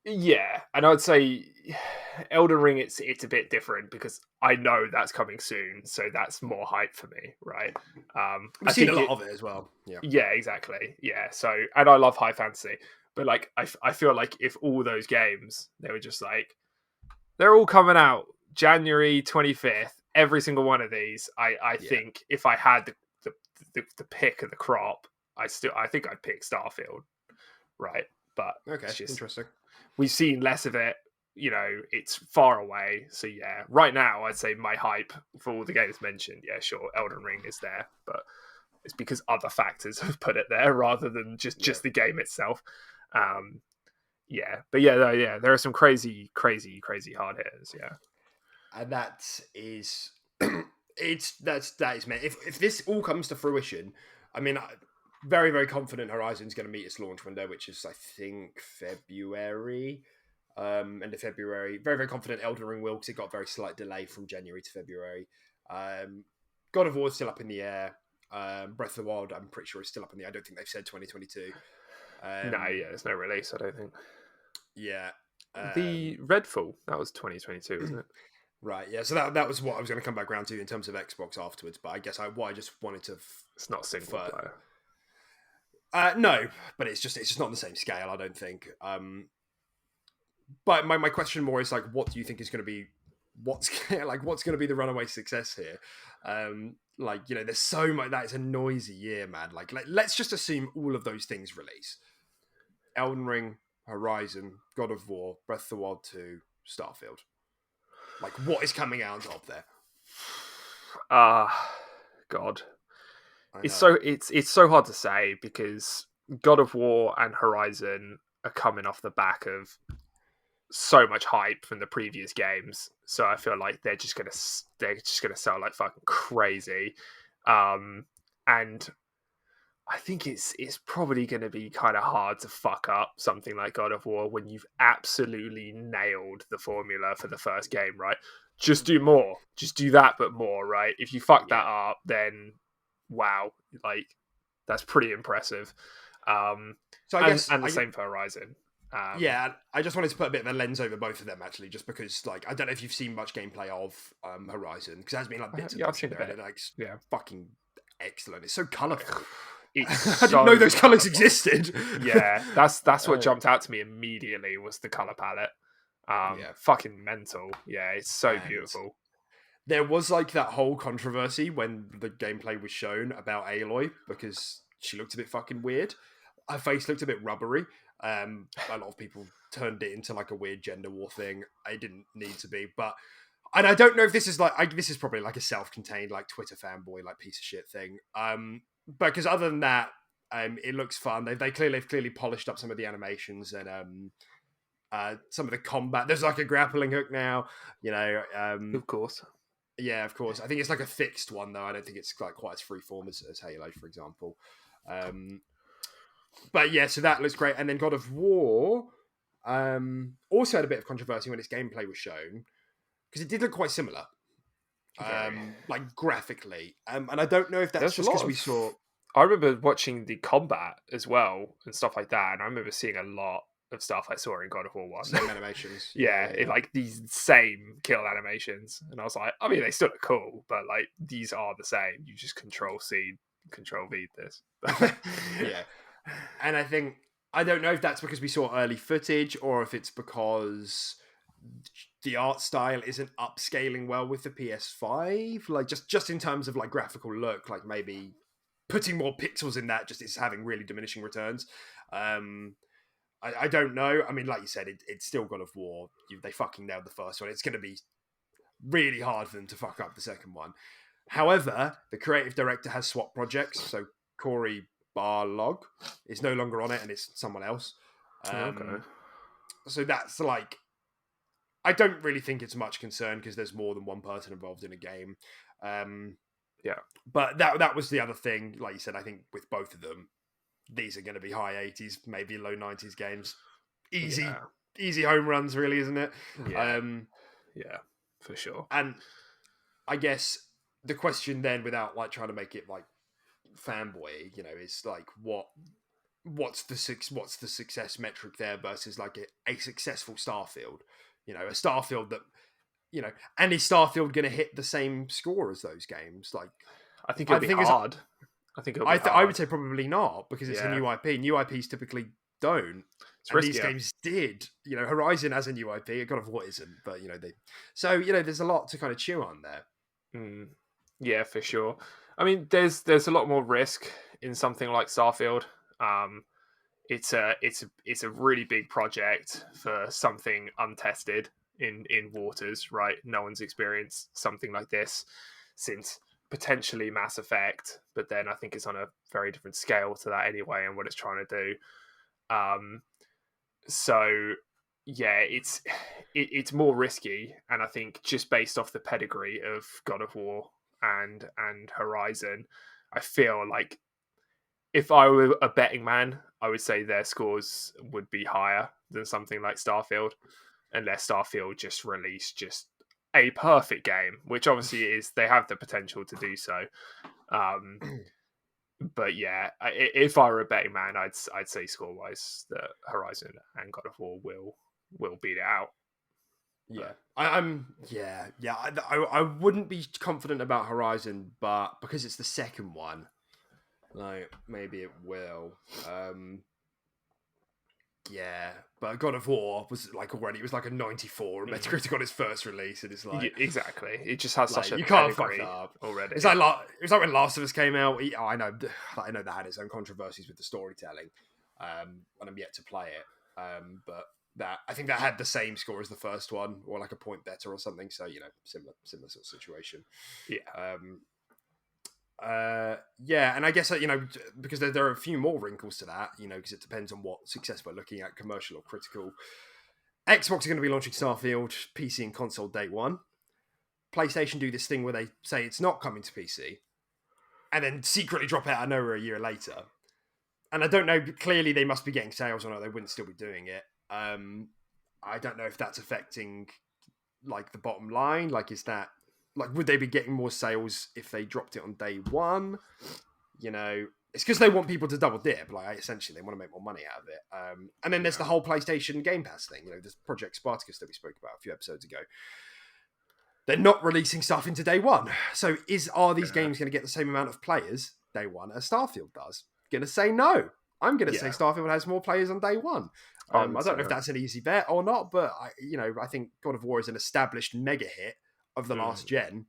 Yeah, and I would say Elden Ring. It's a bit different because I know that's coming soon, so that's more hype for me, right? We've I seen a think lot it. of it as well. Yeah. Yeah, exactly. Yeah, so and I love high fantasy, but like I feel like if all those games they were just like they're all coming out January 25th, every single one of these, I Yeah. think if I had the pick of the crop, I think I'd pick Starfield, right? But Okay. it's just Interesting. we've seen less of it. You know, it's far away. So yeah, right now I'd say my hype for all the games mentioned, yeah, sure, Elden Ring is there, but it's because other factors have put it there rather than Yeah. just the game itself. Um, yeah, but yeah, yeah, there are some crazy hard hitters. Yeah, And that is that is meant. If this all comes to fruition, I mean, very very confident Horizon's going to meet its launch window, which is I think February. End of February. Very very confident Elden Ring will because it got a very slight delay from January to February. God of War is still up in the air. Breath of the Wild, I'm pretty sure is still up in the air. I don't think they've said 2022. no, yeah, there's no release. I don't think Yeah. the Redfall that was 2022, wasn't it? Right, yeah. So that was what I was going to come back around to in terms of Xbox afterwards. But I guess what I just wanted to. It's not single player. No, but it's just not on the same scale. I don't think. But my question more is like, what do you think is going to be what's what's going to be the runaway success here? There's so much that it's a noisy year, man. Let's just assume all of those things release: Elden Ring, Horizon, God of War, Breath of the Wild 2, Starfield. Like, what is coming out on top there? God, I it's know. it's so hard to say because God of War and Horizon are coming off the back of so much hype from the previous games, so I feel like they're just gonna sell like fucking crazy, and I think it's probably gonna be kind of hard to fuck up something like God of War when you've absolutely nailed the formula for the first game, right? Just do more, just do that, but more, right? If you fuck Yeah. that up, then wow, like that's pretty impressive. So And the same for Horizon. yeah, I just wanted to put a bit of a lens over both of them actually, just because I don't know if you've seen much gameplay of Horizon because there's been bits of Yeah, I've it seen a there and bit. it looks Yeah, fucking excellent. It's so colourful. it's I didn't know so those colours colourful. existed. Yeah, that's what Uh, jumped out to me immediately was the color palette. yeah, Fucking mental. Yeah, it's so and beautiful. there was that whole controversy when the gameplay was shown about Aloy because she looked a bit fucking weird. Her face looked a bit rubbery. A lot of people turned it into a weird gender war thing. It didn't need to be, but and I don't know if this is like this is probably like a self-contained like Twitter fanboy like piece of shit thing. But because other than that, it looks fun. They've clearly polished up some of the animations and some of the combat. There's like a grappling hook now, you know. Of course. Yeah, of course. I think it's like a fixed one though. I don't think it's like quite as freeform as Halo, for example. But yeah, so that looks great. And then God of War also had a bit of controversy when its gameplay was shown because it did look quite similar, like graphically. And I don't know if that's There's a just because lot we of. saw. I remember watching the combat as well and stuff like that, and I remember seeing a lot of stuff I saw in God of War 1. Same animations. Yeah, like these same kill animations. And I was like, I mean, they still look cool, but like these are the same. You just control C, control V this. Yeah. And I don't know if that's because we saw early footage or if it's because the art style isn't upscaling well with the PS5. Like just in terms of like graphical look, like maybe putting more pixels in that just is having really diminishing returns. I don't know. I mean, like you said, it's still God of War. They fucking nailed the first one. It's going to be really hard for them to fuck up the second one. However, the creative director has swapped projects. So Corey Barlog is no longer on it and it's someone else. Okay. So that's like, I don't really think it's much concern because there's more than one person involved in a game. Yeah. But that was the other thing. Like you said, I think with both of them, these are going to be high 80s, maybe low 90s games. Easy home runs, really, isn't it? Yeah. Yeah, for sure. And I guess the question then, without like trying to make it like fanboy, you know, is like what's the success metric there versus like a successful Starfield? You know, a Starfield that, you know, and is Starfield going to hit the same score as those games? Like, I think it'll be hard. I think it'll be hard. I would say probably not because it's a new IP. New IPs typically don't. It's and riskier. These games did. You know, Horizon as a new IP, God of War isn't, but you know So you know, there's a lot to kind of chew on there. Yeah, for sure. I mean, there's a lot more risk in something like Starfield. It's a really big project for something untested in waters, right? No one's experienced something like this since potentially Mass Effect, but then I think it's on a very different scale to that anyway, and what it's trying to do. So yeah, it's more risky, and I think just based off the pedigree of God of War and Horizon, I feel like if I were a betting man, I would say their scores would be higher than something like Starfield, unless Starfield just released just a perfect game, which obviously is they have the potential to do so. But yeah, if I were a betting man, I'd say score wise that Horizon and God of War will beat it out. Yeah, I wouldn't be confident about Horizon, but because it's the second one, like maybe it will. Yeah, but God of War was like already it was like a 94 on Metacritic on its first release, and it's like exactly, it just has like, such a you can't fuck pedigree that up already. It's like when Last of Us came out. I know that had its own controversies with the storytelling, and I'm yet to play it. But that I think that had the same score as the first one, or like a point better or something. So you know, similar sort of situation. Yeah. Yeah, and I guess you know because there are a few more wrinkles to that, you know, because it depends on what success we're looking at, commercial or critical. Xbox are going to be launching Starfield PC and console day one. PlayStation do this thing where they say it's not coming to PC, and then secretly drop it out of nowhere a year later. And I don't know. Clearly, they must be getting sales or not. They wouldn't still be doing it. I don't know if that's affecting like the bottom line. Like, is that like would they be getting more sales if they dropped it on day one? You know, it's because they want people to double dip. Like, essentially, they want to make more money out of it. And then there's the whole PlayStation Game Pass thing. You know, this Project Spartacus that we spoke about a few episodes ago. They're not releasing stuff into day one. So are these games going to get the same amount of players day one as Starfield does? Going to say no. I'm going to say Starfield has more players on day one. I don't know if that's an easy bet or not, but I think God of War is an established mega hit of the last gen.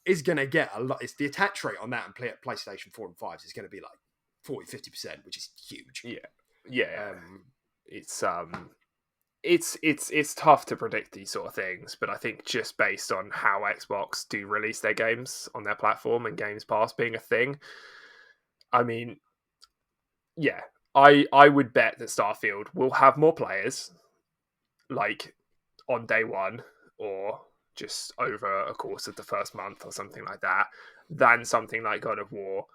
Is going to get a lot. It's the attach rate on that and PlayStation 4 and 5 is going to be like 40-50%, which is huge. Yeah. It's it's tough to predict these sort of things, but I think just based on how Xbox do release their games on their platform and Games Pass being a thing, I mean, yeah, I would bet that Starfield will have more players, like on day one or just over a course of the first month or something like that, than something like God of War.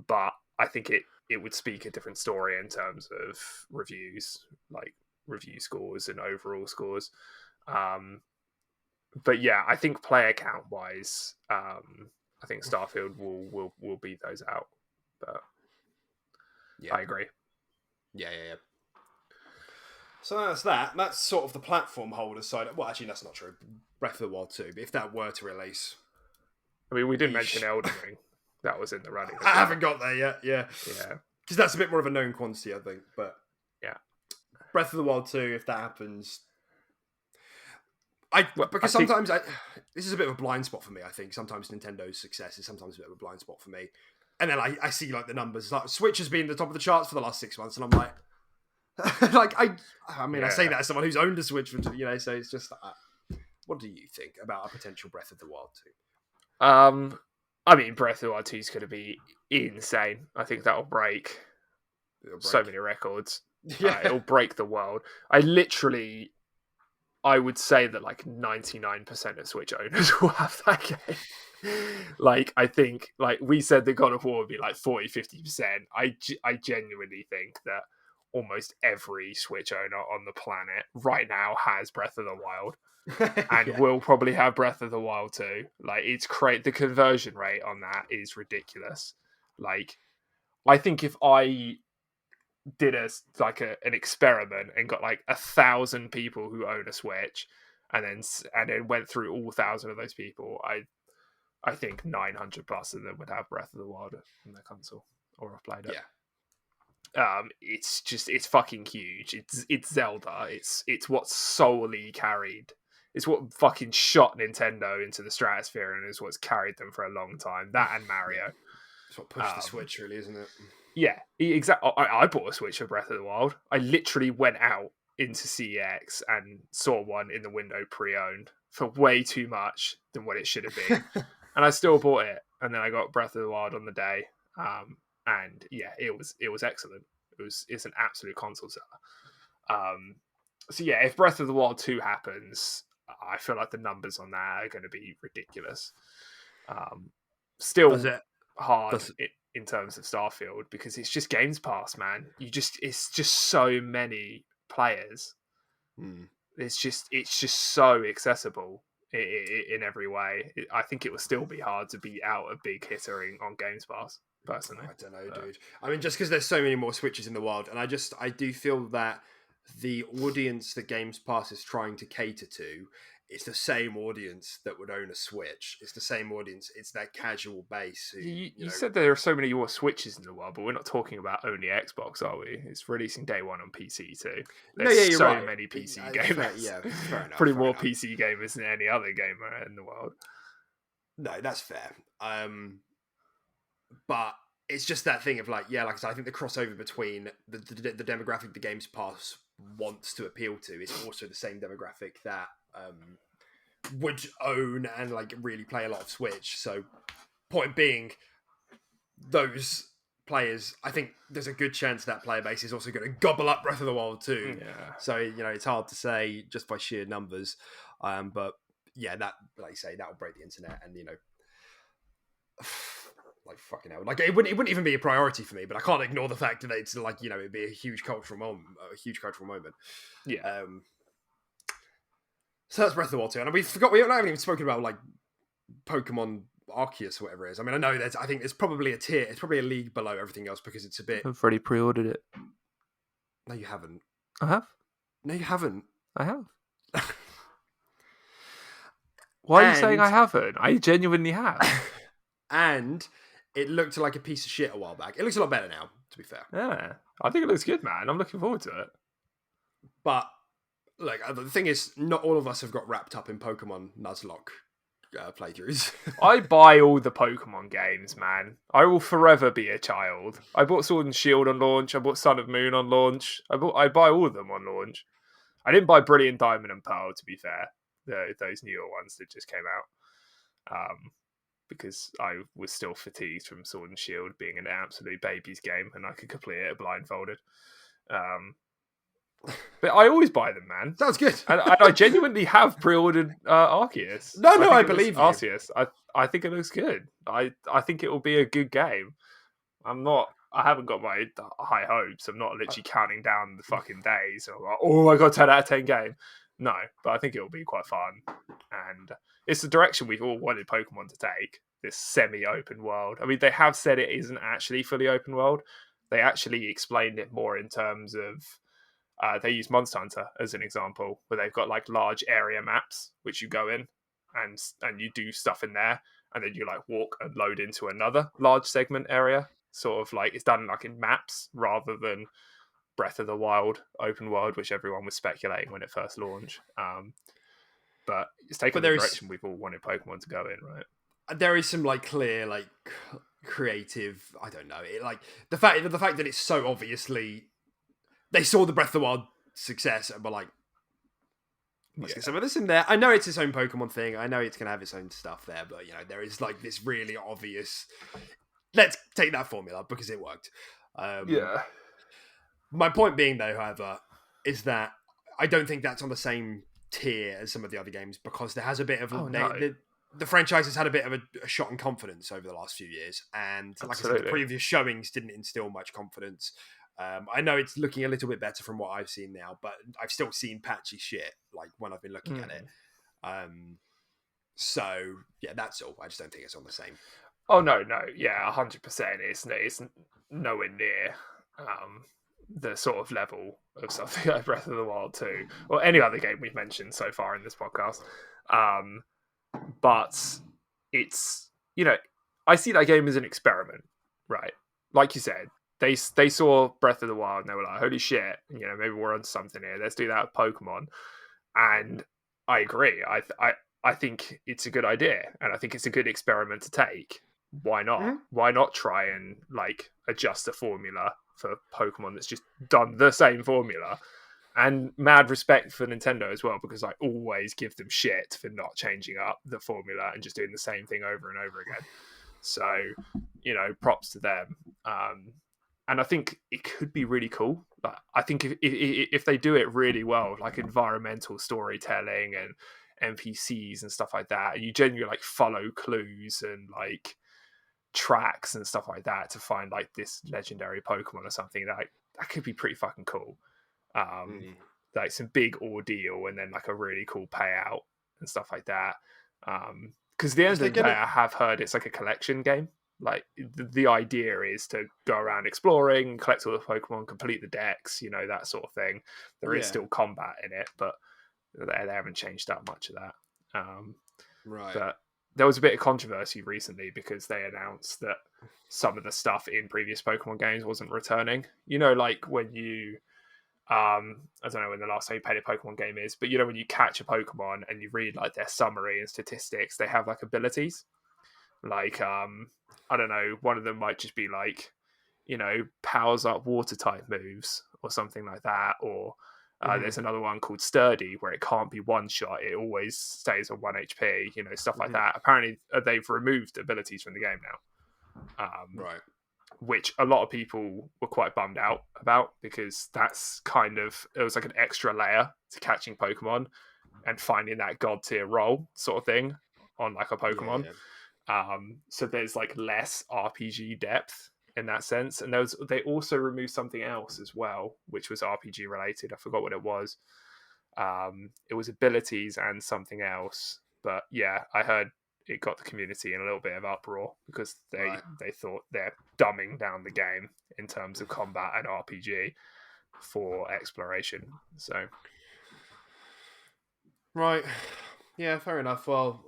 But I think it would speak a different story in terms of reviews, like review scores and overall scores. Um, but yeah, I think player count wise, I think Starfield will beat those out. But Yeah, I agree. yeah. So that's that. That's sort of the platform holder side. Well, actually, that's not true. Breath of the Wild 2, but if that were to release, I mean, we didn't mention Elden Ring. That was in the running. I haven't got there yet. Yeah, because that's a bit more of a known quantity, I think. But yeah, Breath of the Wild 2, if that happens, sometimes this is a bit of a blind spot for me. I think sometimes Nintendo's success is sometimes a bit of a blind spot for me. And then I see like the numbers. Like Switch has been at the top of the charts for the last 6 months, and I'm like, I say that as someone who's owned a Switch, so it's just. What do you think about a potential Breath of the Wild 2? I mean, Breath of the Wild 2 is going to be insane. I think that'll break so many records. Yeah. It'll break the world. I would say that like 99% of Switch owners will have that game. Like, I think, like we said that God of War would be like 40-50%. I genuinely think that almost every Switch owner on the planet right now has Breath of the Wild. And will probably have Breath of the Wild too. Like, it's the conversion rate on that is ridiculous. Like, I think if I did an experiment and got like 1,000 people who own a Switch, and then went through all 1,000 of those people, I think 900 plus of them would have Breath of the Wild on their console or have played it. Yeah. It's fucking huge. It's Zelda. It's what solely carried. It's what fucking shot Nintendo into the stratosphere and is what's carried them for a long time. That and Mario. It's what pushed the Switch, really, isn't it? Yeah, exactly. I bought a Switch for Breath of the Wild. I literally went out into CEX and saw one in the window pre-owned for way too much than what it should have been, and I still bought it. And then I got Breath of the Wild on the day. And yeah, it was excellent. It's an absolute console seller. So yeah, if Breath of the Wild 2 happens, I feel like the numbers on that are going to be ridiculous. Still hard in terms of Starfield because it's just Games Pass, man. It's just so many players. It's just so accessible in every way. I think it will still be hard to beat out a big hitter on Games Pass. Personally, I don't know, dude. I mean, just because there's so many more Switches in the world, and I do feel that the audience that Games Pass is trying to cater to is the same audience that would own a Switch. It's the same audience. It's that casual base. Who, you said there are so many more Switches in the world, but we're not talking about only Xbox, are we? It's releasing day one on PC too. There's you're so right. many PC gamers. Fair enough. Probably more PC gamers than any other gamer in the world. No, that's fair. But it's just that thing of like I said, I think the crossover between the demographic the Games Pass wants to appeal to is also the same demographic that would own and like really play a lot of Switch. So point being, those players, I think there's a good chance that player base is also going to gobble up Breath of the Wild too. Yeah. So it's hard to say just by sheer numbers. But yeah, that, like you say, that will break the internet, and like fucking hell, like it wouldn't even be a priority for me. But I can't ignore the fact that it's like it'd be a huge cultural moment. Yeah. So that's Breath of the Wild 2, and we haven't even spoken about like Pokemon Arceus or whatever it is. I mean, I know I think it's probably a tier. It's probably a league below everything else because it's a bit. I've already pre-ordered it. No, you haven't. I have. No, you haven't. I have. Why are you saying I haven't? I genuinely have. And it looked like a piece of shit a while back. It looks a lot better now, to be fair. Yeah, I think it looks good, man. I'm looking forward to it. But like the thing is, not all of us have got wrapped up in Pokemon Nuzlocke playthroughs. I buy all the Pokemon games, man. I will forever be a child. I bought Sword and Shield on launch. I bought Sun and Moon on launch. I buy all of them on launch. I didn't buy Brilliant Diamond and Pearl, to be fair, those newer ones that just came out, because I was still fatigued from Sword and Shield being an absolute baby's game, and I could complete it blindfolded. But I always buy them, man. Sounds good. And I genuinely have pre-ordered Arceus. No, I It looks believe you. Arceus. I think it looks good. I think it will be a good game. I haven't got my high hopes. I'm not literally counting down the fucking days. I'm like, oh, I got 10 out of 10 game. No, but I think it will be quite fun. And it's the direction we've all wanted Pokemon to take, this semi-open world. I mean, they have said it isn't actually fully open world. They actually explained it more in terms of they use Monster Hunter as an example, where they've got like large area maps which you go in and you do stuff in there, and then you like walk and load into another large segment area. Sort of like it's done like in maps rather than Breath of the Wild open world, which everyone was speculating when it first launched. But it's taken the direction we've all wanted Pokemon to go in, right? There is some like clear like creative. I don't know. It like the fact that it's so obviously. They saw the Breath of the Wild success and were like, let's get some of this in there. I know it's its own Pokemon thing. I know it's going to have its own stuff there, but, there is like this really obvious, let's take that formula because it worked. My point being, though, however, is that I don't think that's on the same tier as some of the other games because there has a bit of... The franchise has had a bit of a shot in confidence over the last few years. And like I said, the previous showings didn't instill much confidence. I know it's looking a little bit better from what I've seen now, but I've still seen patchy shit like when I've been looking at it. So yeah, that's all. I just don't think it's on the same. Oh no, yeah, 100%. It's nowhere near the sort of level of something like Breath of the Wild 2 or any other game we've mentioned so far in this podcast. But it's I see that game as an experiment, right? Like you said. They saw Breath of the Wild and they were like, holy shit, maybe we're on something here. Let's do that with Pokemon. And I agree. I think it's a good idea. And I think it's a good experiment to take. Why not? Mm-hmm. Why not try and like adjust the formula for Pokemon that's just done the same formula? And mad respect for Nintendo as well, because I always give them shit for not changing up the formula and just doing the same thing over and over again. So, props to them. And I think it could be really cool. Like, I think if they do it really well, like environmental storytelling and NPCs and stuff like that, and you genuinely like follow clues and like tracks and stuff like that to find like this legendary Pokemon or something, that could be pretty fucking cool. Like some big ordeal and then like a really cool payout and stuff like that. Because at the end of the day, I have heard it's like a collection game. Like the idea is to go around exploring, collect all the Pokemon, complete the decks, that sort of thing. There is still combat in it, but they haven't changed that much of that. Right. But there was a bit of controversy recently because they announced that some of the stuff in previous Pokemon games wasn't returning. Like when you, I don't know when the last time you played a Pokemon game is, but when you catch a Pokemon and you read like their summary and statistics, they have like abilities. Like, I don't know, one of them might just be like, powers up water type moves or something like that. Or there's another one called Sturdy where it can't be one shot. It always stays on 1 HP, stuff like that. Apparently they've removed abilities from the game now. Right. Which a lot of people were quite bummed out about because that's it was like an extra layer to catching Pokemon and finding that god tier role sort of thing on like a Pokemon. Yeah. So there's like less RPG depth in that sense, and they also removed something else as well, which was RPG related. I forgot what it was. It was abilities and something else, but yeah, I heard it got the community in a little bit of uproar because they thought they're dumbing down the game in terms of combat and RPG for exploration. So, right, yeah, fair enough. Well,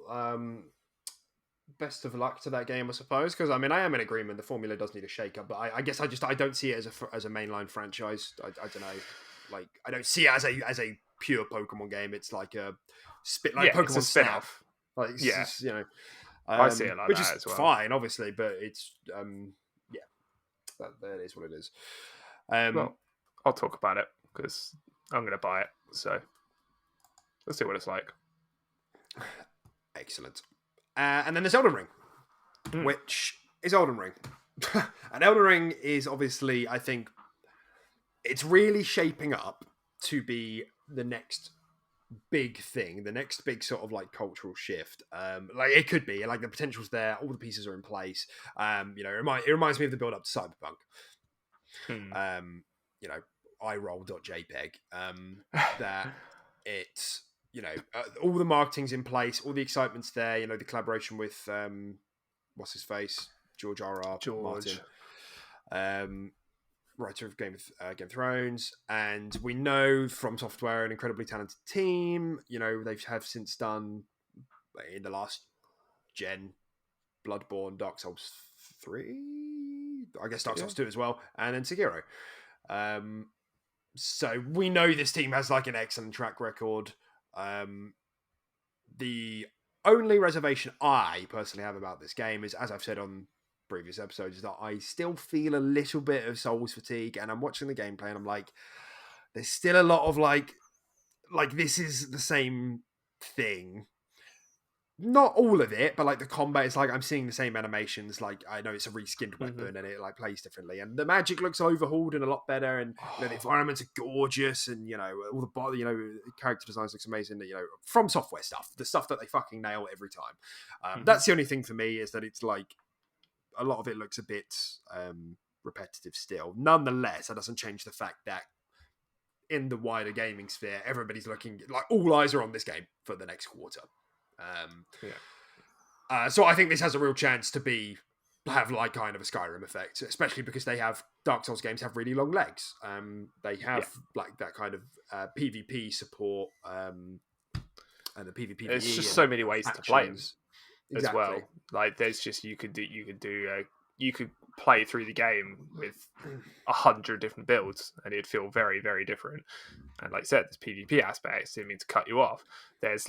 best of luck to that game, I suppose, because I am in agreement. The formula does need a shake-up, but I guess I don't see it as a mainline franchise. I don't know, like I don't see it as a pure Pokemon game. It's like a Pokemon it's a spin-off. Like just, I see it like which that is as well. Fine, obviously, but it's that is what it is. Well, I'll talk about it because I'm going to buy it So let's see what it's like. Excellent. And then there's Elden Ring, Mm. which is Elden Ring. And Elden Ring is obviously, I think, it's really shaping up to be the next big thing, the next big sort of like cultural shift. Like it could be, like the potential's there, all the pieces are in place. It reminds me of the build up to Cyberpunk. Mm. You know, iRoll.jpg. That it's all the marketing's in place, all the excitement's there. You know, the collaboration with what's his face, George R.R. Martin, George. writer of Game of Thrones, and we know from Software an incredibly talented team. You know, they have since done in the last gen Bloodborne, Dark Souls 3, I guess Dark Souls 2 as well, and then Sekiro. So we know this team has like an excellent track record. The only reservation I personally have about this game is, as I've said on previous episodes, is that I still feel a little bit of Souls fatigue, and I'm watching the gameplay and I'm like, there's still a lot of like this is the same thing. Not all of it, but like the combat is like I'm seeing the same animations. Like I know it's a reskinned weapon and it like plays differently, and the magic looks overhauled and a lot better. And the environments are gorgeous, and all the character designs looks amazing. From Software stuff, the stuff that they fucking nail every time. That's the only thing for me is that it's like a lot of it looks a bit repetitive still. Nonetheless, that doesn't change the fact that in the wider gaming sphere, everybody's looking like all eyes are on this game for the next quarter. So I think this has a real chance to have like kind of a Skyrim effect, especially because Dark Souls games have really long legs. They have like that kind of PvP support and the PvP. There's just so many ways to play them as well. Like there's just you could play through the game with 100 different builds and it'd feel very, very different. And like I said, there's PvP aspects. Didn't mean to cut you off. There's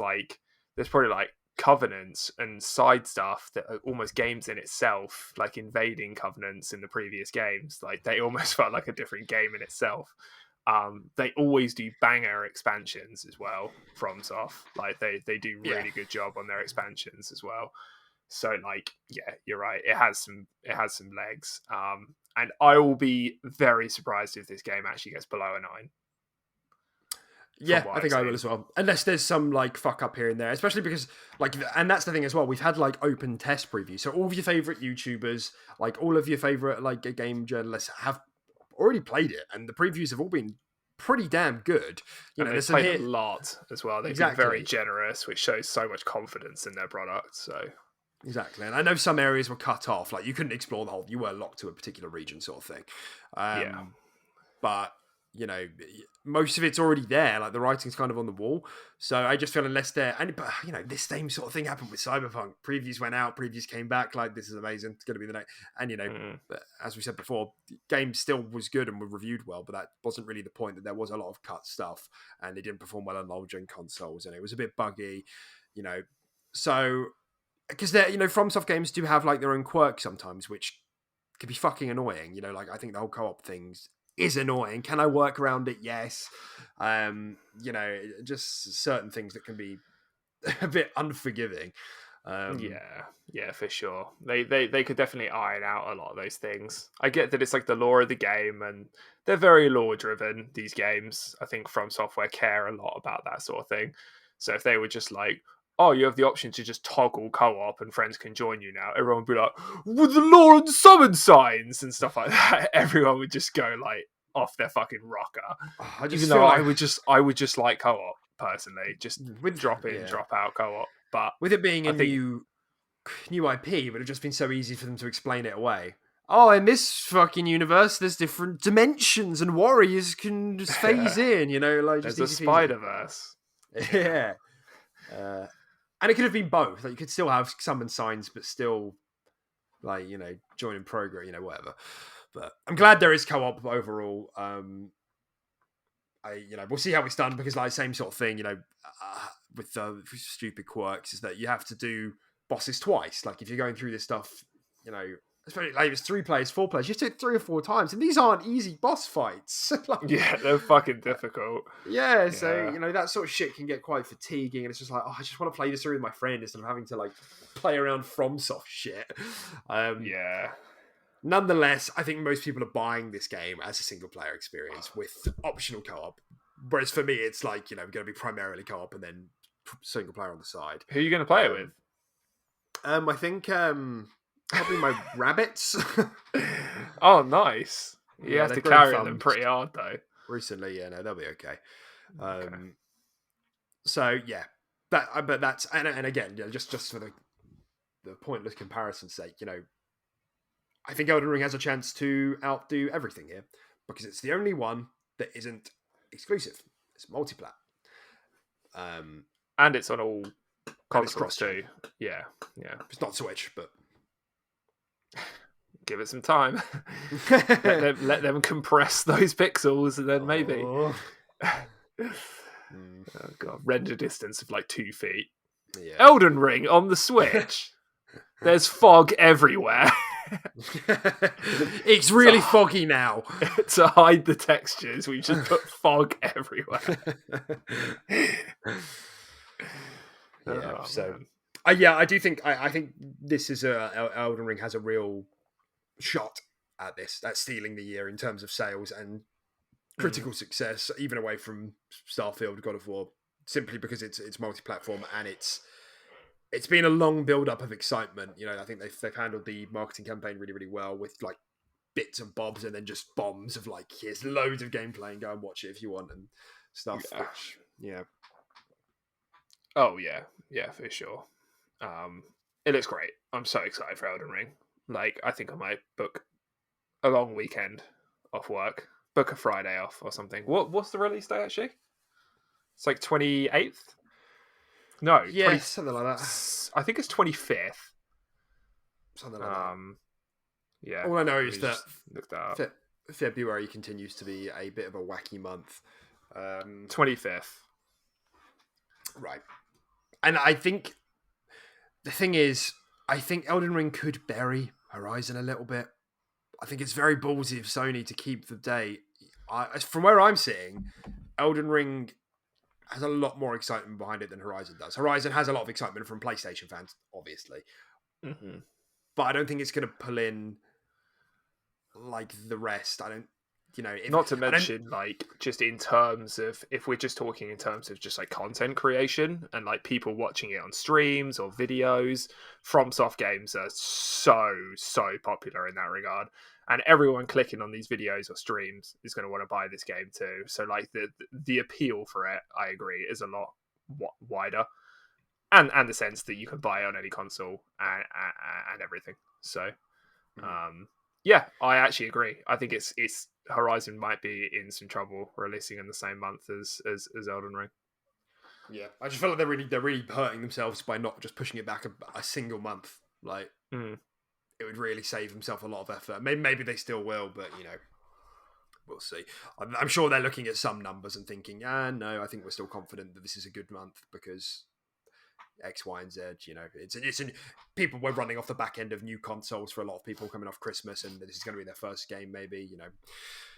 probably like covenants and side stuff that are almost games in itself, like invading covenants in the previous games. Like they almost felt like a different game in itself. They always do banger expansions as well from Soft. Like they do really good job on their expansions as well. So like, yeah, you're right. It has some legs. And I will be very surprised if this game actually gets below a 9. Yeah, I think I will as well. Unless there's some like fuck up here and there, especially because and that's the thing as well. We've had like open test previews, so all of your favorite YouTubers, like all of your favorite like game journalists, have already played it, and the previews have all been pretty damn good. They've played a lot as well. They've been very generous, which shows so much confidence in their product. So exactly, and I know some areas were cut off, like you couldn't explore the whole. You were locked to a particular region, sort of thing. But most of it's already there. Like the writing's kind of on the wall. So I just feel unless this same sort of thing happened with Cyberpunk. Previews went out, previews came back. Like this is amazing. It's going to be the next. And as we said before, the game still was good and were reviewed well, but that wasn't really the point. That there was a lot of cut stuff and they didn't perform well on old gen consoles, and it was a bit buggy. So because FromSoft games do have like their own quirks sometimes, which could be fucking annoying. Like I think the whole co-op things is annoying. Can I work around it? Yes. Just certain things that can be a bit unforgiving. Yeah, for sure. They could definitely iron out a lot of those things. I get that it's like the lore of the game, and they're very lore driven, these games. I think From Software care a lot about that sort of thing. So if they were just like, oh, you have the option to just toggle co-op and friends can join you now, everyone would be like, with the lore and summon signs and stuff like that. Everyone would just go like off their fucking rocker. Even though I would just like co-op personally, just drop in, drop out co-op. But with it being new IP, it would have just been so easy for them to explain it away. Oh, in this fucking universe, there's different dimensions and warriors can just phase in. Just there's a Spider-Verse. Yeah. And it could have been both. Like you could still have summon signs, but still, join in progress, whatever. But I'm glad there is co-op overall. We'll see how it's done because, same sort of thing, with stupid quirks, is that you have to do bosses twice. Like if you're going through this stuff, especially like it's 3 players, 4 players. You have to do it 3 or 4 times, and these aren't easy boss fights. Yeah, they're fucking difficult. Yeah, so Yeah. that sort of shit can get quite fatiguing, and it's just like, oh, I just want to play this through with my friend instead of having to like play around FromSoft shit. Um, Yeah. Nonetheless, I think most people are buying this game as a single player experience with optional co-op. Whereas for me, it's like going to be primarily co-op and then single player on the side. Who are you going to play it with? I think probably my rabbits. Oh, nice. You Yeah, have they've to grown carry them thumbs pretty hard, though. recently. Yeah, no, they'll be okay. Okay. So yeah, but that's and again, just for the pointless comparison's sake, I think Elden Ring has a chance to outdo everything here because it's the only one that isn't exclusive. It's multiplat. And it's on all And it's consoles cross-gen. too. Yeah. It's not Switch, but Give it some time. let them compress those pixels, and then maybe. Oh. Oh god, render distance of like 2 feet. Yeah. Elden Ring on the Switch. There's fog everywhere. It's really foggy now. To hide the textures, we just put fog everywhere. Yeah. Oh, So, man. I do think I think this is Elden Ring has a real shot at this at stealing the year in terms of sales and critical success, even away from Starfield, God of War, simply because it's multi-platform and it's been a long build-up of excitement. I think they've handled the marketing campaign really, really well with like bits and bobs and then just bombs of like, here's loads of gameplay and go and watch it if you want and stuff. Yeah. Which, yeah. Oh yeah, for sure. It looks great. I'm so excited for Elden Ring. Like, I think I might book a long weekend off work, book a Friday off or something. What's the release day actually? It's like 28th. No, Yeah, something like that. I think it's 25th. Something like that. Yeah. All I know is that look that up. February continues to be a bit of a wacky month. 25th. Right. And I think the thing is, I think Elden Ring could bury Horizon a little bit. I think it's very ballsy of Sony to keep the date. From where I'm sitting, Elden Ring has a lot more excitement behind it than Horizon does. Horizon has a lot of excitement from PlayStation fans, obviously. Mm-hmm. But I don't think it's going to pull in like the rest. I don't, Not to mention, like, just in terms of, if we're just talking in terms of just like content creation and like people watching it on streams or videos, FromSoft games are so popular in that regard. And everyone clicking on these videos or streams is going to want to buy this game too. So like the appeal for it, I agree, is a lot wider. And the sense that you can buy it on any console and everything. So, yeah, I actually agree. I think it's Horizon might be in some trouble releasing in the same month as Elden Ring. Yeah, I just feel like they're really hurting themselves by not just pushing it back a single month. Like, it would really save themselves a lot of effort. Maybe they still will, but we'll see. I'm sure they're looking at some numbers and thinking, no, I think we're still confident that this is a good month because X, Y, and Z. It's people were running off the back end of new consoles for a lot of people coming off Christmas, and this is going to be their first game, maybe.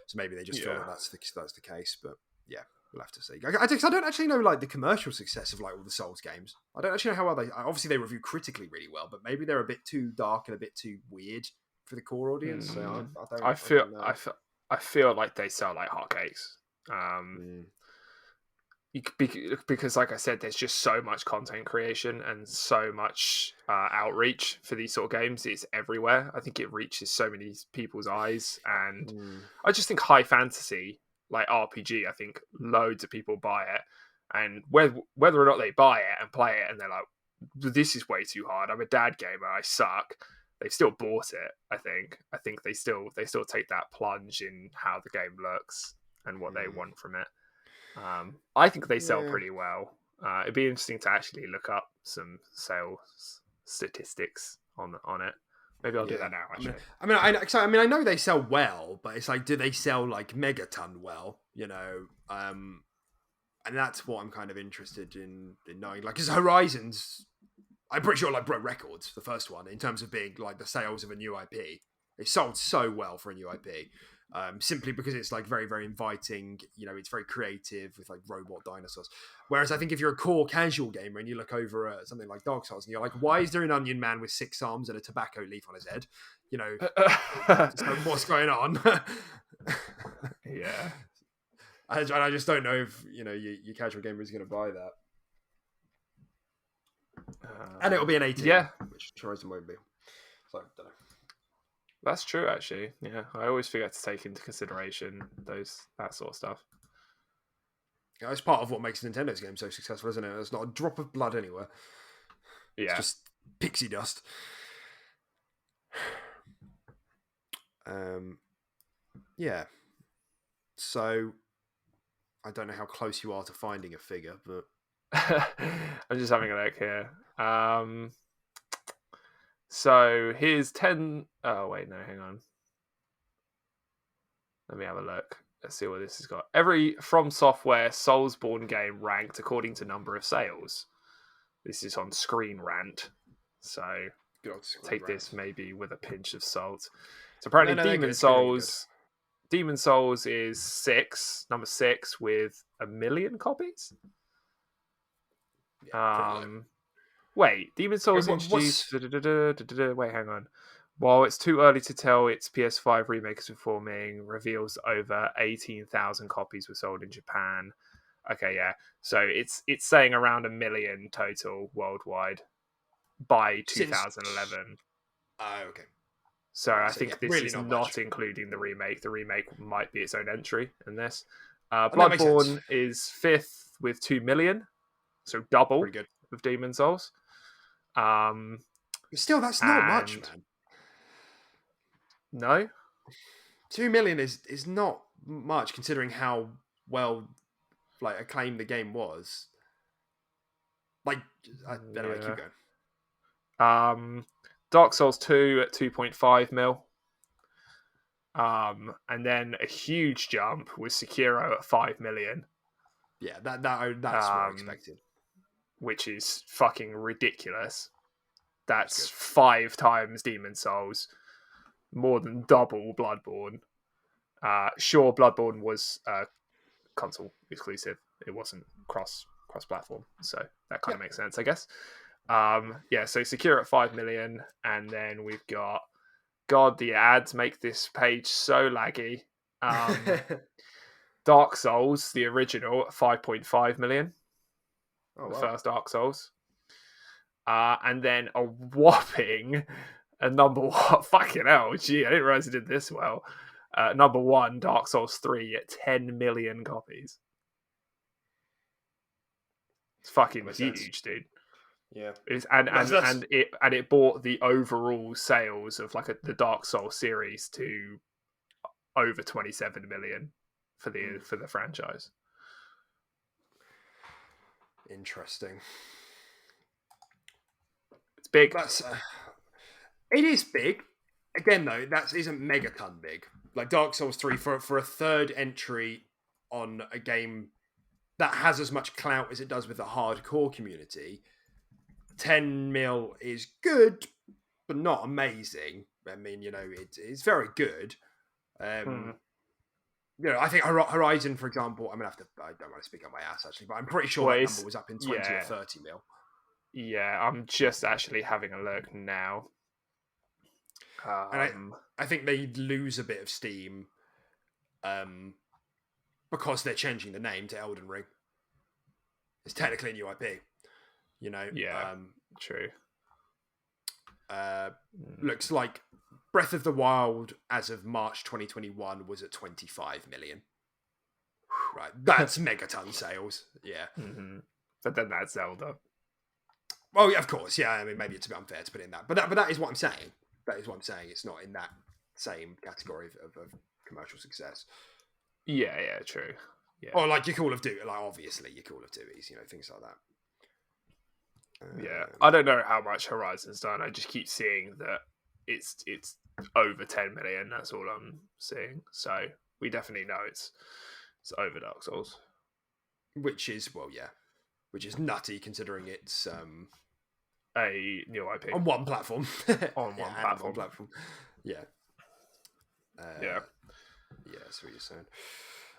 So maybe they just feel that that's the case. But yeah, we'll have to see. I don't actually know like the commercial success of like all the Souls games. I don't actually know how well they. Obviously, they review critically really well, but maybe they're a bit too dark and a bit too weird for the core audience. So I feel like they sell like hotcakes. Because like I said, there's just so much content creation and so much outreach for these sort of games. It's everywhere. I think it reaches so many people's eyes, and I just think high fantasy, like RPG, I think loads of people buy it, and whether or not they buy it and play it and they're like, this is way too hard, I'm a dad gamer, I suck, they've still bought it. I think they still take that plunge in how the game looks and what they want from it. I think they sell pretty well. It'd be interesting to actually look up some sales statistics on it. Maybe I'll do that now. Actually, I know they sell well, but it's like, do they sell like megaton well? And that's what I'm kind of interested in knowing. Like, because Horizons, I'm pretty sure like broke records, the first one, in terms of being like the sales of a new IP. It sold so well for a new IP. Simply because it's like very, very inviting. You know, it's very creative with like robot dinosaurs. Whereas I think if you're a core casual gamer and you look over at something like Dark Souls and you're like, why is there an onion man with 6 arms and a tobacco leaf on his head? You know, so what's going on? Yeah. I just don't know if your casual gamer is going to buy that, and it'll be an 18, Yeah, which Horizon won't be. So I don't know. that's true. Actually, yeah, I always forget to take into consideration that sort of stuff. Yeah, it's part of what makes Nintendo's game so successful, isn't it? There's not a drop of blood anywhere. It's Yeah. just pixie dust. Yeah. So I don't know how close you are to finding a figure, but I'm just having a look here. So here's 10. Oh wait, no, hang on. Let me have a look. Let's see what this has got. Every From Software Soulsborne game ranked according to number of sales. This is on Screen Rant, so good old Screen take Rant. this maybe with a pinch of salt. So apparently, No, Demon it's been really good. Souls. Demon Souls is number 6 with 1 million copies. Yeah, Wait, Demon Souls what's introduced. Wait, hang on. While it's too early to tell, its PS5 remake is performing. Reveals over 18,000 copies were sold in Japan. Okay, yeah. So it's saying around 1 million total worldwide by since? 2011. Okay. So Right, I so yeah, think this really is not not much. including the remake. The remake might be its own entry in this. And that makes sense. Bloodborne is 5th with 2 million, so double Pretty good. of Demon Souls. Still, that's not much, And man. no, 2 million is not much considering how well like acclaimed the game was. Like, anyway, keep yeah. going. Dark Souls 2 at 2.5 mil. And then a huge jump with Sekiro at 5 million. Yeah, that's what I expected. Which is fucking ridiculous. That's Good. 5 times Demon Souls, more than double Bloodborne. Sure, Bloodborne was console exclusive. It wasn't cross platform, so that kind of makes sense, I guess. Yeah, so Sekiro at 5 million, and then we've got God, the ads make this page so laggy. Dark Souls, the original, at 5.5 million. Oh, The wow. first Dark Souls. And then a whopping number one. Fucking hell, gee, I didn't realize it did this well. Number 1, Dark Souls 3 at 10 million copies. It's fucking huge, dude. Yeah, And it brought the overall sales of like the Dark Souls series to over 27 million for the franchise. Interesting. It's big. It is big. Again, though, that isn't megaton big. Like Dark Souls 3 for a third entry on a game that has as much clout as it does with the hardcore community. 10 mil is good, but not amazing. I mean, it's very good. I think Horizon, for example, I don't want to speak on my ass actually, but I'm pretty sure that number was up in 20 or 30 mil. Yeah, I'm just actually having a look now. And I think they lose a bit of steam because they're changing the name to Elden Ring. It's technically a new IP, Yeah, true. Looks like Breath of the Wild as of March 2021 was at 25 million. Right, that's megaton sales. Yeah. Mm-hmm. But then that's Zelda. Well, yeah, of course. Yeah, I mean, maybe it's a bit unfair to put in that, but that is what I'm saying. That is what I'm saying. It's not in that same category of commercial success. Yeah, true. Yeah. Or like your Call of Duty, like obviously your Call of Duties, things like that. Yeah, I don't know how much Horizon's done. I just keep seeing that it's over 10 million. That's all I'm seeing. So we definitely know it's over Dark Souls, which is nutty considering it's a new IP on one platform. on Yeah, one and on one platform. platform. Yeah. Yeah, Yeah, that's what you're saying.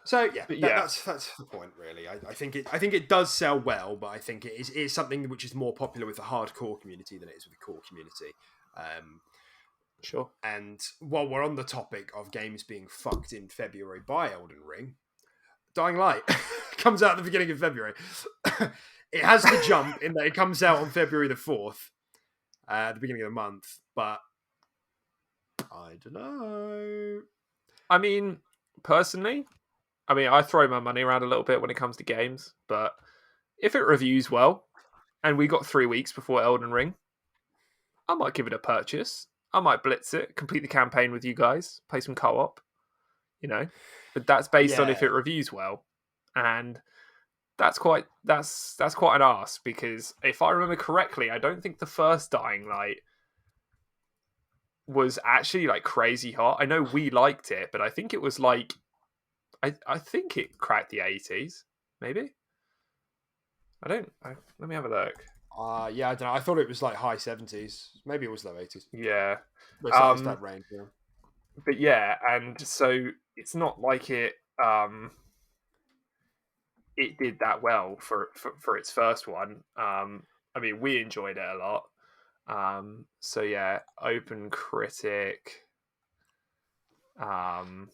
So yeah, but yeah, that's the point really. I think it does sell well, but I think it is something which is more popular with the hardcore community than it is with the core community. sure. And while we're on the topic of games being fucked in February by Elden Ring, Dying Light comes out at the beginning of February. It has the jump in that it comes out on February the 4th, at the beginning of the month, but I don't know. I mean, personally, I throw my money around a little bit when it comes to games, but if it reviews well, and we got 3 weeks before Elden Ring, I might give it a purchase. I might blitz it, complete the campaign with you guys, play some co-op, you know. But that's based on if Yeah, it reviews well, and that's quite an ask because if I remember correctly, I don't think the first Dying Light was actually like crazy hot. I know we liked it, but I think it was like I think it cracked the 80s, maybe. Let me have a look. yeah, I don't know. I thought it was like high 70s. Maybe it was low 80s. Yeah. But it's Um that range, yeah. but yeah, and so it's not like it did that well for its first one. We enjoyed it a lot. So yeah, Open Critic. Um,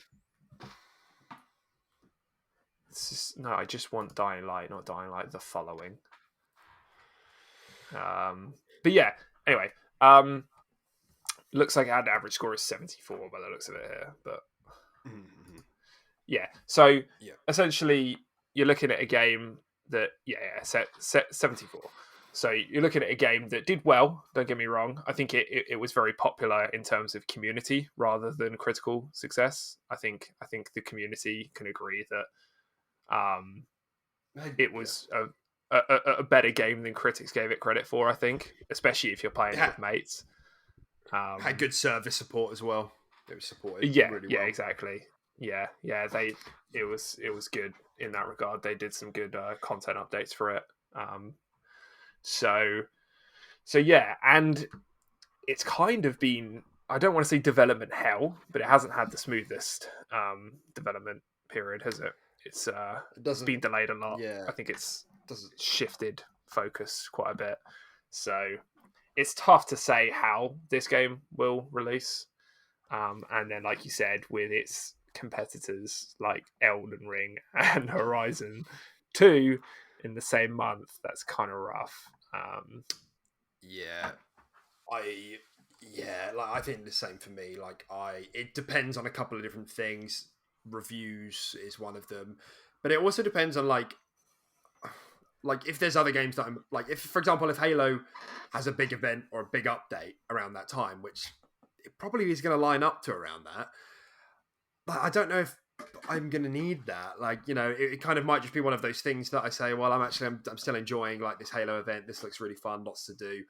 no, I just want Dying Light, not Dying Light. The following. But yeah. Anyway, looks like it had an average score of 74 by the looks of it here. But Mm-hmm. yeah, so Yeah. essentially you're looking at a game that set 74. So you're looking at a game that did well, don't get me wrong. I think it was very popular in terms of community rather than critical success. I think the community can agree that it Yeah. was a better game than critics gave it credit for, I think, especially if you're playing it It with mates. had good service support as well. It was supported Yeah, really yeah, well. exactly. Yeah, it was good in that regard. They did some good content updates for it. Um, so so yeah, and it's kind of been, I don't want to say development hell, but it hasn't had the smoothest development period, has it? It It's doesn't. been delayed a lot. Yeah. I think it's Doesn't. shifted focus quite a bit. So it's tough to say how this game will release. And then, like you said, with its competitors like Elden Ring and Horizon 2 in the same month, that's kind of rough. Yeah. I. Yeah. Like I think the same for me. It depends on a couple of different things. Reviews is one of them, but it also depends on like if there's other games that I'm like, if for example, if Halo has a big event or a big update around that time, which it probably is going to line up to around that, but I don't know if I'm going to need that. It kind of might just be one of those things that I say, well, I'm still enjoying like this Halo event. This looks really fun, lots to do.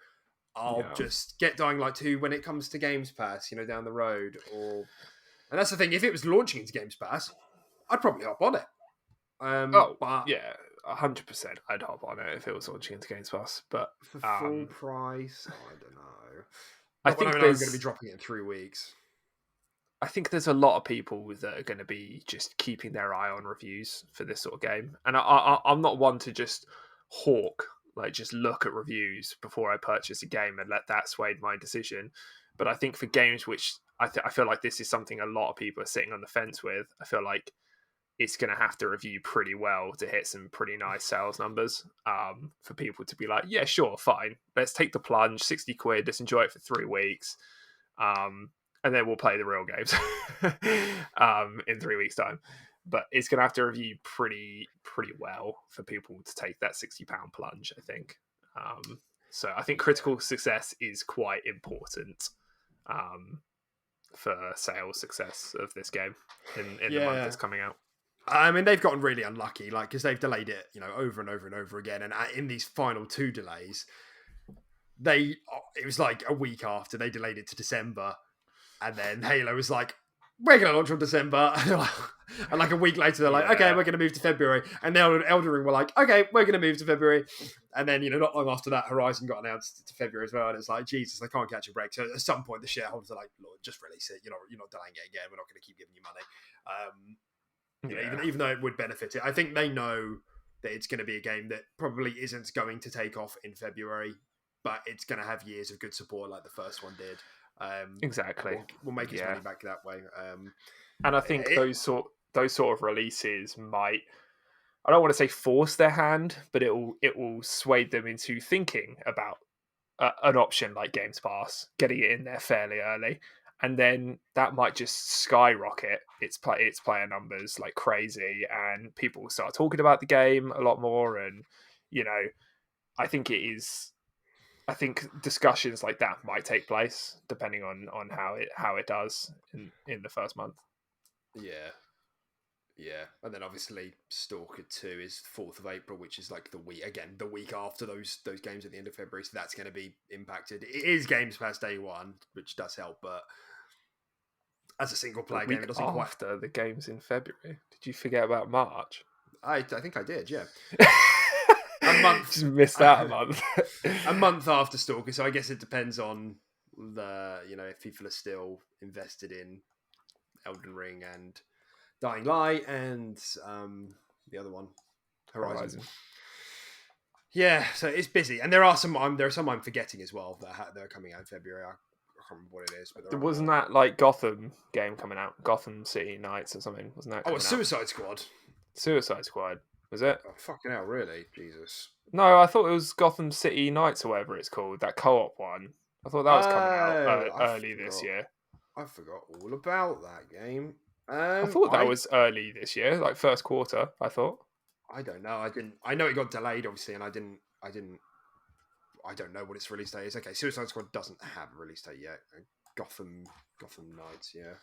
I'll Yeah. just get Dying Light 2 when it comes to Games Pass, down the road. And that's the thing. If it was launching into Games Pass, I'd probably hop on it. Oh, But yeah, 100%. I'd hop on it if it was launching into Games Pass. But for full price, I don't know. I Not when I think know I'm going to be there's dropping it in 3 weeks. I think there's a lot of people that are going to be just keeping their eye on reviews for this sort of game, and I'm not one to just hawk, like just look at reviews before I purchase a game and let that sway my decision. But I think for games which I feel like this is something a lot of people are sitting on the fence with. I feel like it's going to have to review pretty well to hit some pretty nice sales numbers for people to be like, yeah, sure, fine, let's take the plunge, 60 quid, let's enjoy it for 3 weeks. And then we'll play the real games in 3 weeks' time. But it's going to have to review pretty well for people to take that £60 plunge, I think. So I think critical success is quite important for sales success of this game in the month Yeah. it's coming out. I mean, they've gotten really unlucky, because they've delayed it, over and over and over again. And in these final two delays, it was like a week after they delayed it to December. And then Halo was like, we're going to launch on December. And like a week later, they're like, okay, we're going to move to February. And then Elden Ring were like, okay, we're going to move to February. And then, not long after that, Horizon got announced to February as well. And it's like, Jesus, they can't catch a break. So at some point, the shareholders are like, Lord, just release it. You're not delaying it again. We're not going to keep giving you money. Even though it would benefit it. I think they know that it's going to be a game that probably isn't going to take off in February, but it's going to have years of good support like the first one did. Exactly. We'll make its money back that way. And I think those sort of releases might, I don't want to say force their hand, but it will sway them into thinking about an option like Games Pass, getting it in there fairly early, and then that might just skyrocket its player numbers like crazy, and people will start talking about the game a lot more. And I think I think discussions like that might take place depending on how it does in the first month. Yeah, and then obviously Stalker 2 is 4th of April, which is like the week after those games at the end of February, so that's going to be impacted. It is Games Pass day one, which does help, but as a single player game, it doesn't quite. After the games in February, did you forget about March? I think I did, yeah. A month, just missed out a month. A month after Stalker, so I guess it depends on the if people are still invested in Elden Ring and Dying Light and the other one, Horizon. Yeah, so it's busy, and there are some I'm forgetting as well that are coming out in February. I can't remember what it is, but wasn't that like Gotham game coming out, Gotham City Knights or something? Wasn't that? Oh, it's Suicide Squad. Suicide Squad, was it? Oh, fucking hell, really? Jesus. No, I thought it was Gotham City Knights or whatever it's called, that co-op one. I thought that was coming out early this year. I forgot all about that game. I thought that was early this year, like first quarter. I thought. I don't know. I know it got delayed, obviously, and I don't know what its release date is. Okay, Suicide Squad doesn't have a release date yet. Gotham Knights, yeah.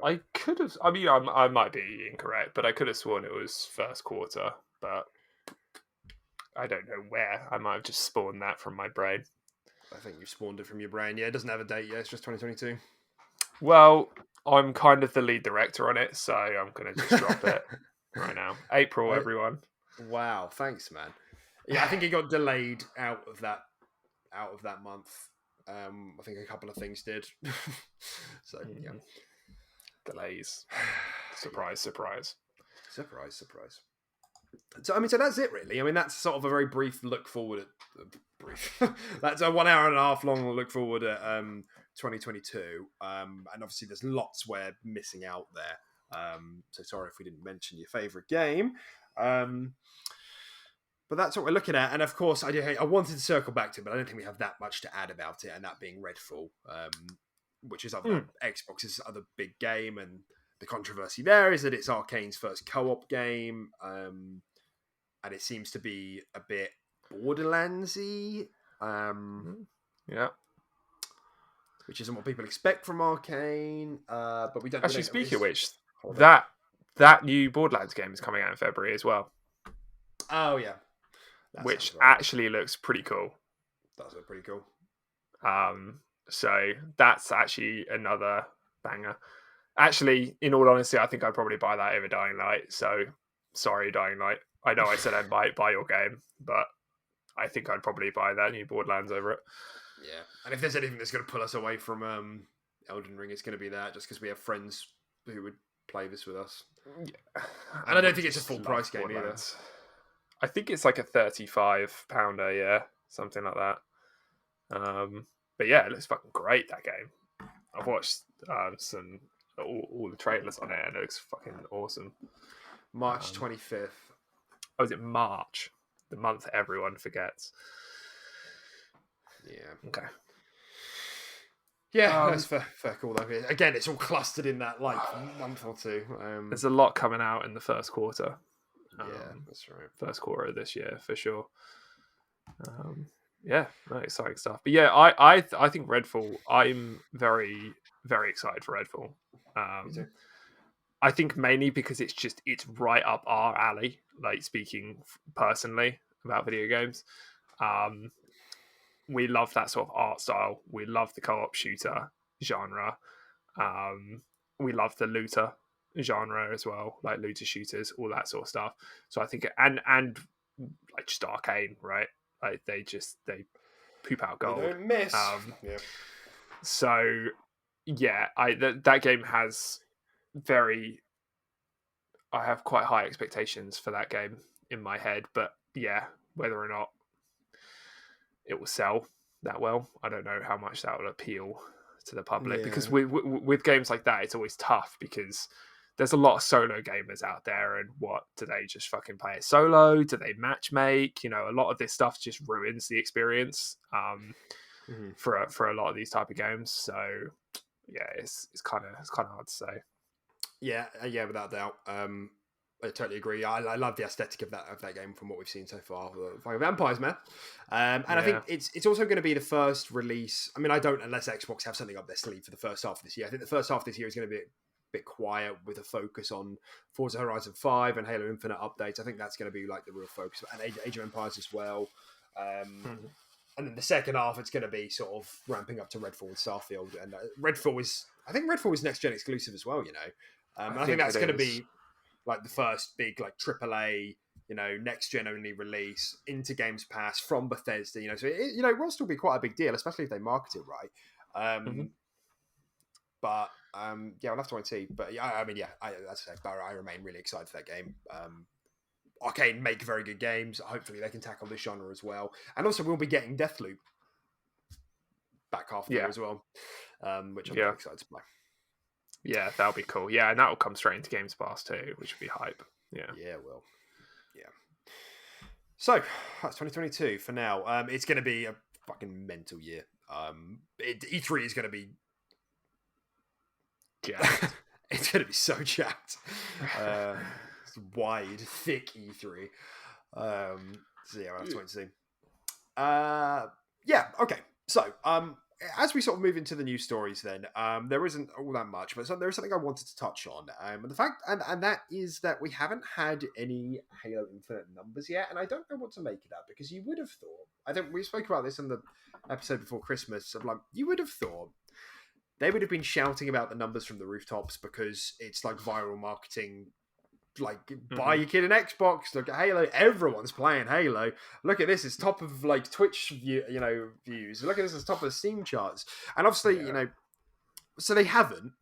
I could have. I mean, I might be incorrect, but I could have sworn it was first quarter. But I don't know where. I might have just spawned that from my brain. I think you spawned it from your brain. Yeah, it doesn't have a date yet. It's just 2022. Well, I'm kind of the lead director on it, so I'm going to just drop it right now. April, everyone. Wow, thanks, man. Yeah, I think it got delayed out of that month. I think a couple of things did. So yeah, delays. Surprise. So so that's it, really. I mean, that's sort of a very brief look forward at that's a 1 hour and a half long look forward at 2022. And obviously, there's lots we're missing out there. So sorry if we didn't mention your favorite game. But that's what we're looking at. And of course, I wanted to circle back to it, but I don't think we have that much to add about it. And that being Redfall, which is Xbox's other big game. And the controversy there is that it's Arcane's first co-op game. And it seems to be a bit Borderlands-y. Yeah. Which isn't what people expect from Arcane. But we don't... Actually, speaking of which, that new Borderlands game is coming out in February as well. Oh, yeah. Which actually looks pretty cool. Does look pretty cool. So that's actually another banger. Actually, in all honesty, I think I'd probably buy that over Dying Light. So, sorry, Dying Light. I know I said I might buy your game, but I think I'd probably buy that new Borderlands over it. Yeah. And if there's anything that's going to pull us away from Elden Ring, it's going to be that, just because we have friends who would play this with us. Yeah. And I don't think it's a full price game either. I think it's like a £35, yeah, something like that. But yeah, it looks fucking great, that game. I've watched all the trailers on it, and it looks fucking awesome. March 25th. Oh, is it March? The month everyone forgets. Yeah. Okay. Yeah, that's fair call though. Again, it's all clustered in that month or two. There's a lot coming out in the first quarter. Yeah, that's right. First quarter of this year for sure. Yeah, exciting stuff. But yeah, I think Redfall. I'm very, very excited for Redfall. Me too. I think mainly because it's right up our alley. Like, speaking personally about video games, we love that sort of art style. We love the co-op shooter genre. we love the looter genre as well, like looter shooters, all that sort of stuff. So I think, and like just Arcane, right? Like they poop out They gold. don't miss. Um, Yeah. so yeah, that game has very. I have quite high expectations for that game in my head, but yeah, whether or not it will sell that well, I don't know how much that will appeal to the public, because Yeah. with games like that, it's always tough because there's a lot of solo gamers out there, and what do they just fucking play it solo? Do they match make? A lot of this stuff just ruins the experience Mm-hmm. for a lot of these type of games. So yeah, it's kind of hard to say. Yeah, without doubt. I totally agree. I love the aesthetic of that game from what we've seen so far. Fire Vampires, man. And I think it's also going to be the first release. I mean, I don't, unless Xbox have something up their sleeve for the first half of this year. I think the first half of this year is going to be a bit quiet with a focus on Forza Horizon 5 and Halo Infinite updates. I think that's going to be like the real focus, and Age of Empires as well. And then the second half, it's going to be sort of ramping up to Redfall and Starfield. And I think Redfall is next gen exclusive as well. I think that's going to be like the first big like AAA, next gen only release into Games Pass from Bethesda. So it will still be quite a big deal, especially if they market it right. But yeah, we'll have to wait and see. But yeah, I mean, yeah, as I said, I remain really excited for that game. Arcane make very good games. Hopefully, they can tackle this genre as well. And also, we'll be getting Deathloop back half there as well, which I'm very excited to play. Yeah, that'll be cool. Yeah, and that'll come straight into Games Pass too, which would be hype. Yeah. Yeah, well. Yeah. So, that's 2022 for now. It's going to be a fucking mental year. E3 is going to be... jacked. It's going to be so jacked. Wide, thick E3. So yeah, we'll have to wait and see. Yeah, okay. So, as we sort of move into the news stories, then there isn't all that much, but there is something I wanted to touch on, and the fact, and that is that we haven't had any Halo Infinite numbers yet, and I don't know what to make of that, because you would have thought, I think we spoke about this in the episode before Christmas, of like, you would have thought they would have been shouting about the numbers from the rooftops because it's like viral marketing. Like, buy your kid an Xbox. Look at Halo. Everyone's playing Halo. Look at this. It's top of like Twitch, views. Look at this. It's top of the Steam charts. And obviously, so they haven't.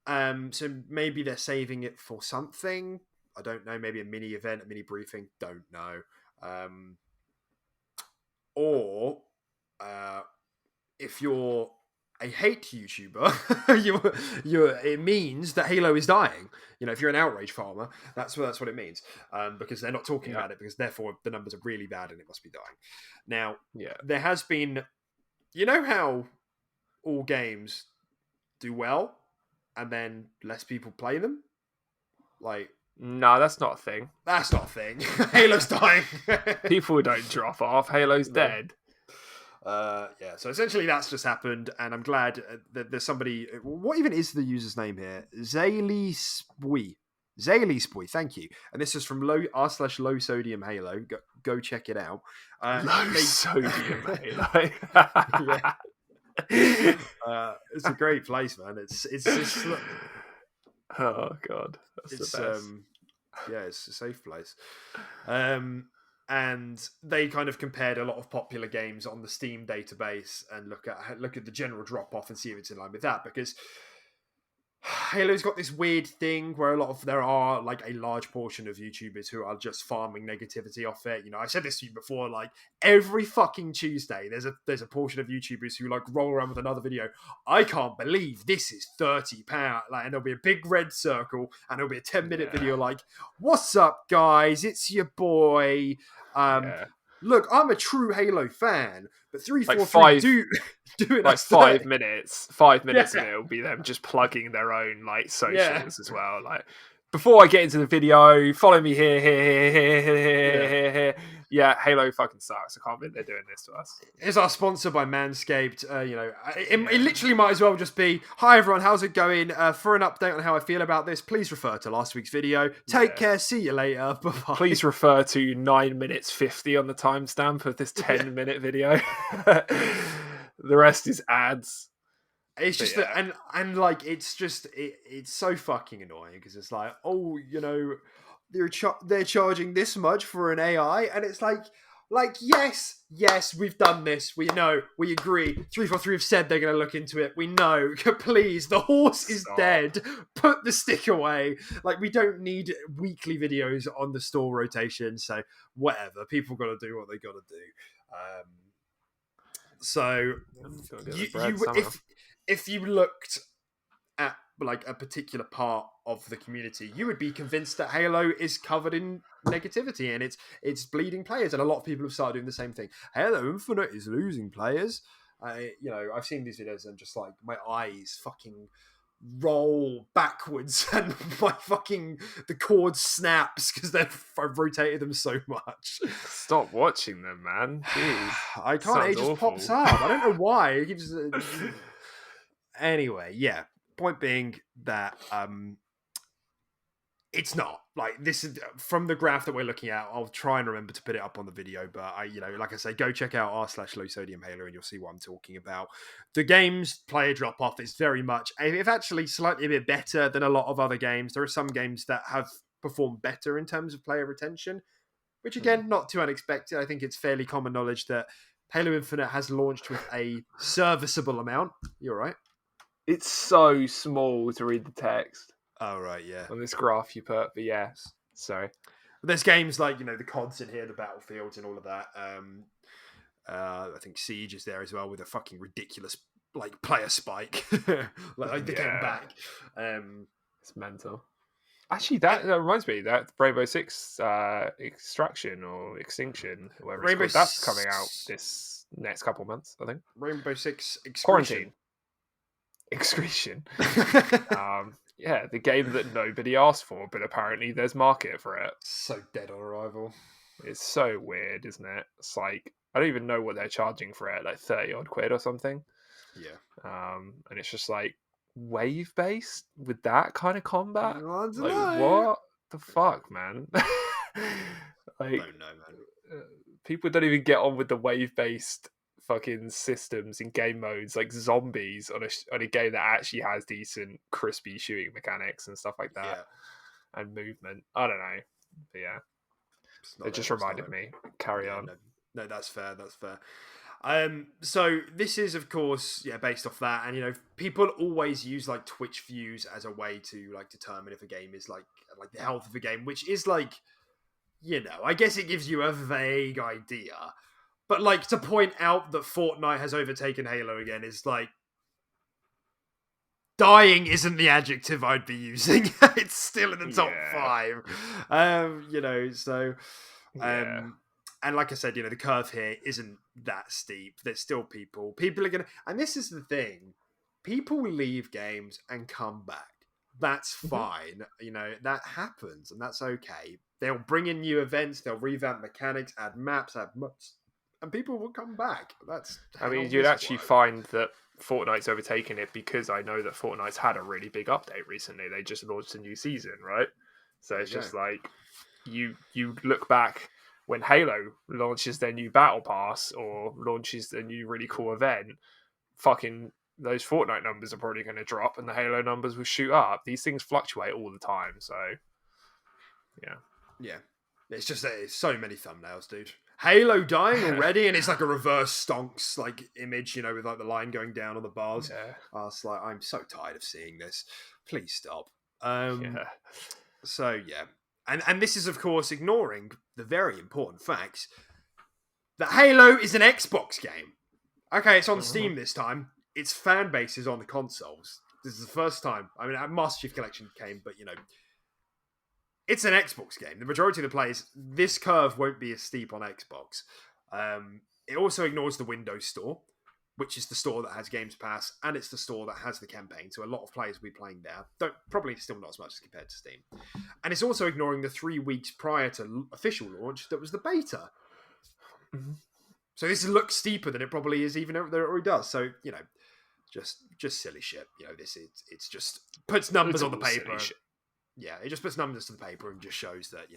So maybe they're saving it for something. I don't know. Maybe a mini event, a mini briefing. Don't know. Or if you're a hate YouTuber, it means that Halo is dying. If you're an outrage farmer, that's what it means. Because they're not talking about it, because therefore the numbers are really bad and it must be dying. Now, there has been, how all games do well and then less people play them? Like, no, that's not a thing. That's not a thing. Halo's dying. People don't drop off. Halo's dead. So essentially that's just happened, and I'm glad that there's somebody. What even is the user's name here? Zaylee Spui, thank you. And this is from r/low sodium Halo. Go check it out. Low sodium Halo. It's a great place, man. It's just. Oh god, that's the best. It's a safe place. And they kind of compared a lot of popular games on the Steam database and look at the general drop off and see if it's in line with that, because Halo's got this weird thing where there are like a large portion of YouTubers who are just farming negativity off it. I said this to you before, like every fucking Tuesday there's a portion of YouTubers who like roll around with another video. I can't believe this is £30. Like, and there'll be a big red circle and there'll be a 10-minute video like, "What's up, guys? It's your boy. Look, I'm a true Halo fan, but 343 do it like 5 minutes. 5 minutes of it will be them just plugging their own like socials as well. Like, before I get into the video, follow me here. Yeah, Halo fucking sucks. I can't believe they're doing this to us. It's our sponsor by Manscaped. It literally might as well just be, "Hi everyone, how's it going? For an update on how I feel about this, please refer to last week's video. Take care, see you later, bye-bye." Please refer to 9 minutes 50 on the timestamp of this 10-minute video. The rest is ads. It's But just yeah, that, and like it's so fucking annoying because it's like, oh, they're charging this much for an AI, and it's like yes, we've done this. We know, we agree. 343 have said they're going to look into it. We know. Please, the horse is stop. dead. Put the stick away. Like, we don't need weekly videos on the store rotation. So whatever, people got to do what they got to do. So Gotta get the bread you somehow. if you looked at like a particular part of the community, you would be convinced that Halo is covered in negativity and it's bleeding players, and a lot of people have started doing the same thing. Halo Infinite is losing players. I've seen these videos and just like my eyes fucking roll backwards and the cord snaps because I've rotated them so much. Stop watching them, man. Jeez, I can't. sounds It just awful. pops up. I don't know why. It keeps. Anyway, yeah. Point being that it's not like this is from the graph that we're looking at. I'll try and remember to put it up on the video, but like I say, go check out r/low sodium Halo and you'll see what I'm talking about. The game's player drop off is very much, if actually slightly a bit better than a lot of other games. There are some games that have performed better in terms of player retention, which again, not too unexpected. I think it's fairly common knowledge that Halo Infinite has launched with a serviceable amount. You're right. It's so small to read the text Oh, right, yeah. on this graph you put, but yeah, sorry. There's games like, the CODs in here, the Battlefields and all of that. I think Siege is there as well with a fucking ridiculous like player spike. like they're getting back. It's mental. Actually, that reminds me that Rainbow Six Extraction or Extinction, whatever it's called, that's coming out this next couple months, I think. Rainbow Six Quarantine. Excretion. Yeah, the game that nobody asked for, but apparently there's market for it. So dead on arrival. It's so weird, isn't it? It's like, I don't even know what they're charging for it, like 30 odd quid or something. Yeah. And it's just like, wave based with that kind of combat? I don't Like, know. what the fuck, man? I don't know, man. People don't even get on with the wave based fucking systems in game modes like zombies on a game that actually has decent crispy shooting mechanics and stuff like that. Yeah. And movement. I don't know, but yeah, it just reminded me. Carry on. No, that's fair. That's fair. So this is, of course, based off that, and people always use like Twitch views as a way to like determine if a game is like the health of a game, which is like, I guess it gives you a vague idea. But like to point out that Fortnite has overtaken Halo again is like, dying isn't the adjective I'd be using. It's still in the top 5. So and like I said, the curve here isn't that steep. There's still people are gonna, and this is the thing, people leave games and come back. That's fine. That happens and that's okay. They'll bring in new events, they'll revamp mechanics, add maps, add mods, and people will come back. You'd actually find that Fortnite's overtaken it because I know that Fortnite's had a really big update recently. They just launched a new season, right? So it's just like you look back when Halo launches their new battle pass or launches a new really cool event, fucking those Fortnite numbers are probably going to drop and the Halo numbers will shoot up. These things fluctuate all the time, so yeah. It's just that it's so many thumbnails, dude. Halo dying already, and it's like a reverse stonks like image, with like the line going down on the bars. Yeah. I was like, I'm so tired of seeing this. Please stop. So yeah, and this is of course ignoring the very important facts that Halo is an Xbox game. Okay, it's on Steam this time. Its fan base is on the consoles. This is the first time. I mean, Master Chief Collection came, but it's an Xbox game. The majority of the players, this curve won't be as steep on Xbox. It also ignores the Windows Store, which is the store that has Games Pass, and it's the store that has the campaign. So a lot of players will be playing there. Probably still not as much as compared to Steam. And it's also ignoring the 3 weeks prior to official launch that was the beta. Mm-hmm. So this looks steeper than it probably is, even though it already does. So, just silly shit. It's just puts numbers on the paper. Yeah, it just puts numbers to the paper and just shows that,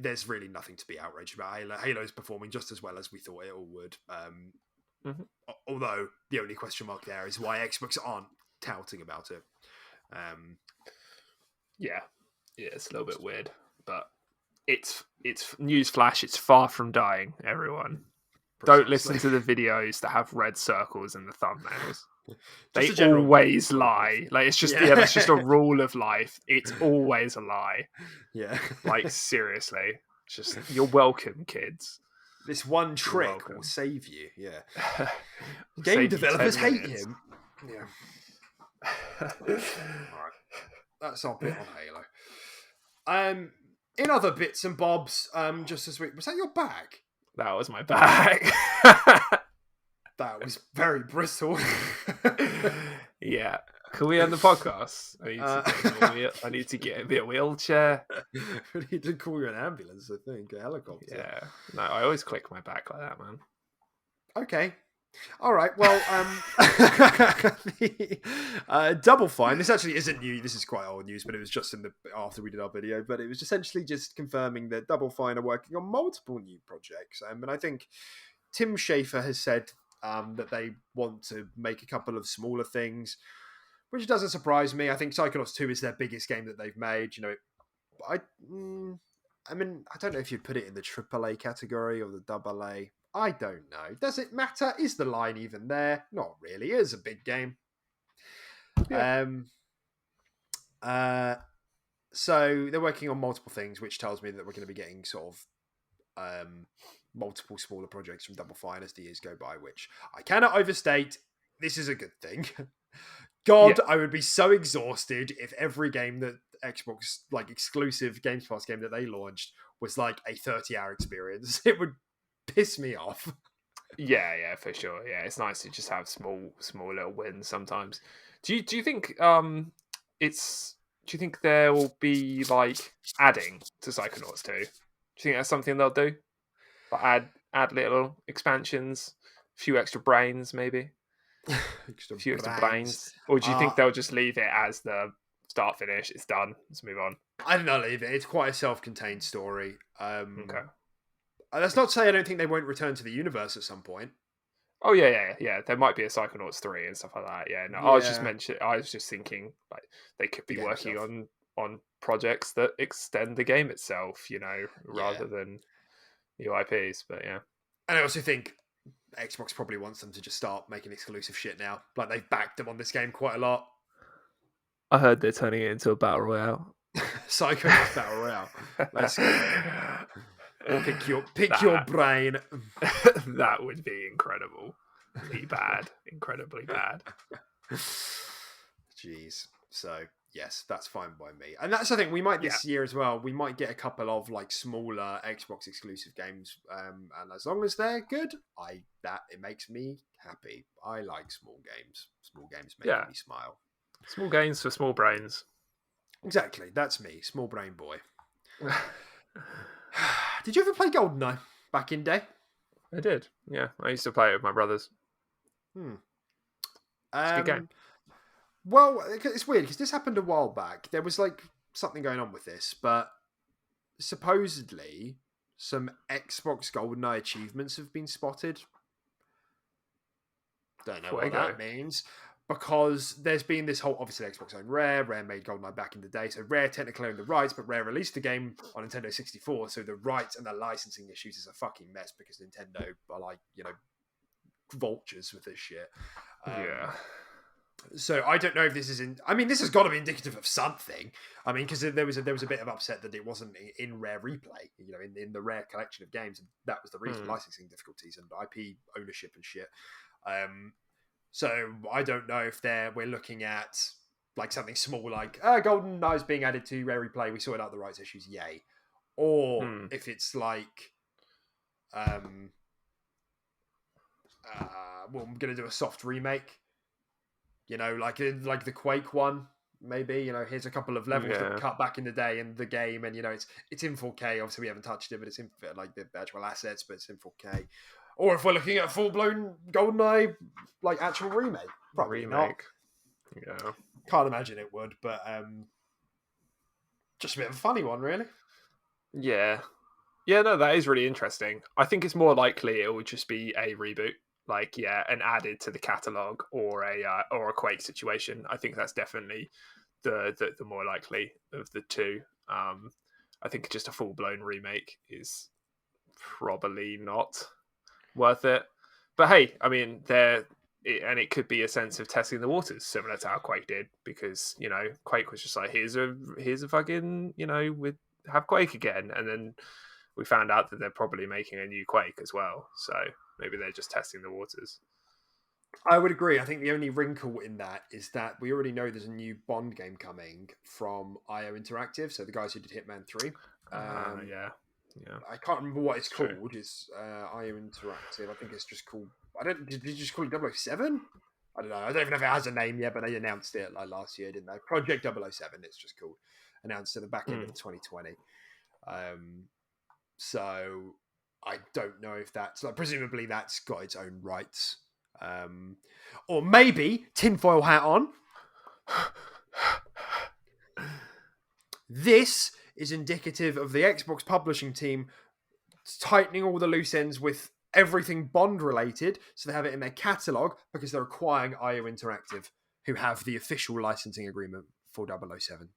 there's really nothing to be outraged about. Halo's performing just as well as we thought it all would. Hmm. Although the only question mark there is why Xbox aren't touting about it. Yeah, yeah, it's a little bit weird, but it's newsflash. It's far from dying. Everyone, don't listen Precisely. to the videos that have red circles in the thumbnails. Just They a general always rule of lie. Like it's just yeah, that's just a rule of life. It's always a lie. yeah. Like seriously, just you're welcome, kids. This one You're trick will welcome. save you. Yeah. We'll Game save you developers 10 hate minutes. him. Yeah. All right. That's our bit on Halo. In other bits and bobs, just this week, was that your bag? That was my bag. That was very brittle. Yeah. Can we end the podcast? Uh, I need to get a bit of wheelchair. we need to call you an ambulance, I think, a helicopter. Yeah. No, I always click my back like that, man. Okay. All right. Well, Double Fine. This actually isn't new. This is quite old news, but it was just after we did our video. But it was essentially just confirming that Double Fine are working on multiple new projects, and I think Tim Schafer has said that they want to make a couple of smaller things, which doesn't surprise me. I think Psychonauts 2 is their biggest game that they've made. I, I mean, I don't know if you'd put it in the AAA category or the AA. I don't know. Does it matter? Is the line even there? Not really. It is a big game. Yeah. So they're working on multiple things, which tells me that we're going to be getting sort of multiple smaller projects from Double Fine as the years go by, which I cannot overstate. This is a good thing. God, Yeah. I would be so exhausted if every game that Xbox, like exclusive Games Pass game that they launched, was like a 30-hour experience. It would piss me off. Yeah, for sure. Yeah, it's nice to just have small little wins sometimes. Do you think it's do you think there will be like adding to Psychonauts 2? Do you think that's something they'll do? Like add little expansions, a few extra brains maybe? Extra A few extra brains. brains? Or do you Uh, think they'll just leave it as the start finish, it's done, let's move on? I don't know, leave it. It's quite a self-contained story. Okay. That's not to say I don't think they won't return to the universe at some point. Oh yeah. There might be a Psychonauts 3 and stuff like that. Yeah, no, Yeah, I was just thinking like they could the be game working itself. on projects that extend the game itself, Yeah, rather than new IPs. But yeah. and I also think Xbox probably wants them to just start making exclusive shit now. Like they've backed them on this game quite a lot. I heard they're turning it into a battle royale. Psychonauts Battle Royale. Let's go. Pick your that brain. that would be incredible. Incredibly bad. Jeez. So yes, that's fine by me. And that's the thing. We might Yeah, this year as well. We might get a couple of like smaller Xbox exclusive games. And as long as they're good, it makes me happy. I like small games. Small games make yeah. me smile. Small gains for small brains. Exactly. That's me, small brain boy. Did you ever play GoldenEye back in day? I did. Yeah, I used to play it with my brothers. Hmm. It's a good game. Um, Well, it's weird because this happened a while back. There was like something going on with this, but supposedly some Xbox GoldenEye achievements have been spotted. Don't know what Fuego. that means because there's been this whole obviously Xbox owned Rare. Rare made GoldenEye back in the day, so Rare technically owned the rights, but Rare released the game on Nintendo 64. So the rights and the licensing issues is a fucking mess because Nintendo are like vultures with this shit. Yeah. So I don't know if this is in. I mean, this has got to be indicative of something. I mean, because there was a bit of upset that it wasn't in Rare Replay, in the Rare collection of games, and that was the reason licensing difficulties and IP ownership and shit. So I don't know if we're looking at like something small like Golden Eye's being added to Rare Replay. We sorted out the rights issues, yay. Or if it's like, well, I'm gonna do a soft remake. Like the Quake one, maybe. Here's a couple of levels that were cut back in the day in the game, and it's in 4K. Obviously, we haven't touched it, but it's in like the actual assets, but it's in 4K. Or if we're looking at a full blown GoldenEye like actual remake, probably not. Yeah, Can't imagine it would, but just a bit of a funny one, really. Yeah. No, that is really interesting. I think it's more likely it will just be a reboot. and added to the catalog, or a Quake situation. I think that's definitely the more likely of the two. I think just a full blown remake is probably not worth it. But hey, I mean, and it could be a sense of testing the waters, similar to how Quake did, because Quake was just like, here's a fucking we have Quake again, and then we found out that they're probably making a new Quake as well. So maybe they're just testing the waters. I would agree. I think the only wrinkle in that is that we already know there's a new Bond game coming from IO Interactive, so the guys who did Hitman 3. Yeah, yeah, I can't remember what it's it's true. called. It's IO Interactive. I think it's just called. I don't. Did you just call it 007? I don't know. I don't even know if it has a name yet, but they announced it like last year, didn't they? Project 007. It's just called. Announced at the back end of 2020. So I don't know if that's like. Presumably that's got its own rights. Or maybe tinfoil hat on. This is indicative of the Xbox publishing team tightening all the loose ends with everything Bond related, so they have it in their catalog because they're acquiring IO Interactive, who have the official licensing agreement for 007.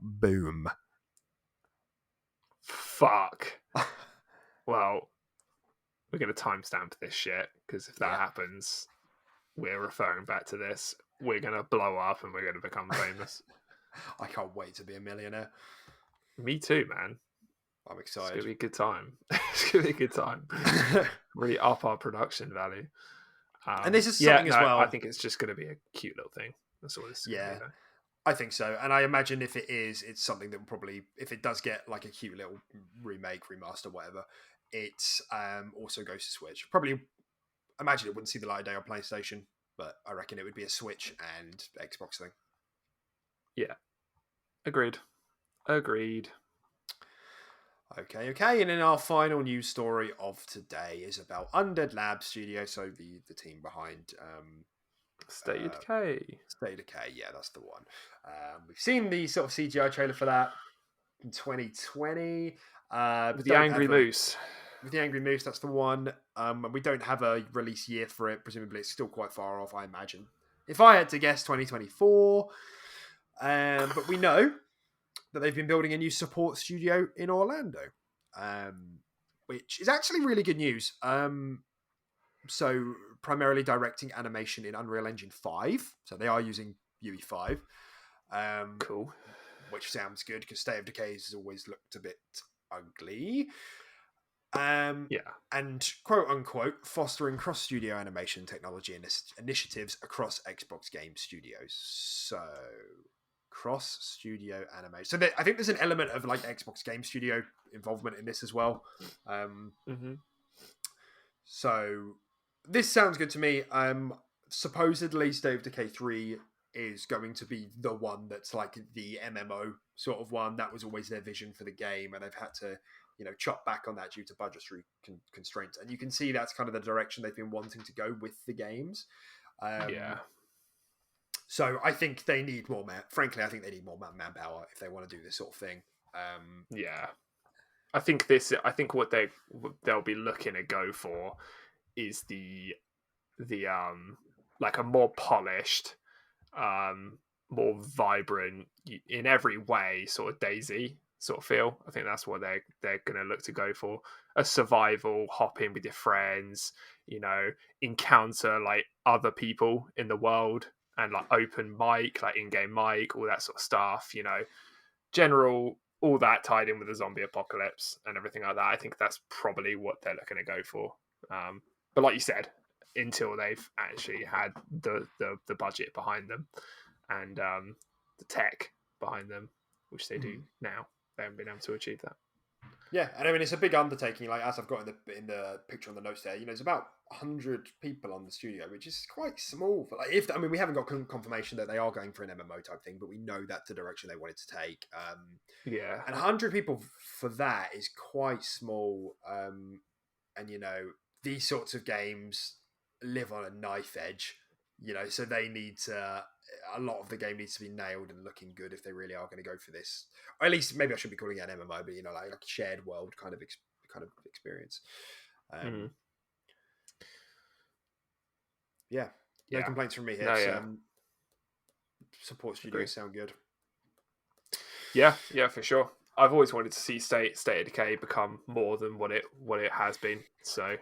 Boom. Fuck. Well, we're going to timestamp this shit, because if that Yeah. happens, we're referring back to this. We're going to blow up and we're going to become famous. I can't wait to be a millionaire. Me too, man. I'm It's excited. going to be a good time. It's going to be a good time. Really up our production value. And this is something as well. I think it's just going to be a cute little thing. That's all this is going to be, though. I think so. And I imagine if it is, it's something that will probably, if it does get like a cute little remake, remaster, whatever, it also goes to Switch. Probably, imagine it wouldn't see the light of day on PlayStation, but I reckon it would be a Switch and Xbox thing. Yeah. Agreed. Okay. And then our final news story of today is about Undead Lab Studios, so the team behind State of Decay. State of Decay, yeah, that's the one. We've seen the sort of CGI trailer for that in 2020. With the Angry Moose. With the Angry Moose, that's the one. And we don't have a release year for it. Presumably, it's still quite far off, I imagine. If I had to guess, 2024. But we know that they've been building a new support studio in Orlando, which is actually really good news. So primarily directing animation in Unreal Engine 5. So they are using UE5. Cool. Which sounds good because State of Decay has always looked a bit ugly. And quote unquote fostering cross-studio animation technology initiatives across Xbox Game Studios. So cross-studio animation. So I think there's an element of like Xbox Game Studio involvement in this as well. So this sounds good to me. Supposedly State of Decay 3 is going to be the one that's like the MMO sort of one. That was always their vision for the game, and they've had to, chop back on that due to budgetary constraints. And you can see that's kind of the direction they've been wanting to go with the games. So I think they need more frankly, I think they need more manpower if they want to do this sort of thing. I think what they'll be looking to go for is the like a more polished, more vibrant in every way sort of DayZ sort of feel. I think that's what they're going to look to go for. A survival, hop in with your friends, encounter like other people in the world, and like open mic, like in-game mic, all that sort of stuff, general, all that tied in with the zombie apocalypse and everything like that. I think that's probably what they're looking to go for. But like you said, until they've actually had the budget behind them and the tech behind them, which they do now, they haven't been able to achieve that. Yeah, and I mean it's a big undertaking. Like as I've got in the picture on the notes there, it's about 100 people on the studio, which is quite small. For like, we haven't got confirmation that they are going for an MMO type thing, but we know that's the direction they wanted to take. And 100 people for that is quite small. And these sorts of games live on a knife edge. So they need to. A lot of the game needs to be nailed and looking good if they really are going to go for this. Or at least maybe I should be calling it an MMO, but like a shared world kind of experience. Yeah, no Yeah. complaints from me here. No, yeah. Support Agree. studios sound good. Yeah, for sure. I've always wanted to see State of Decay become more than what it has been. So,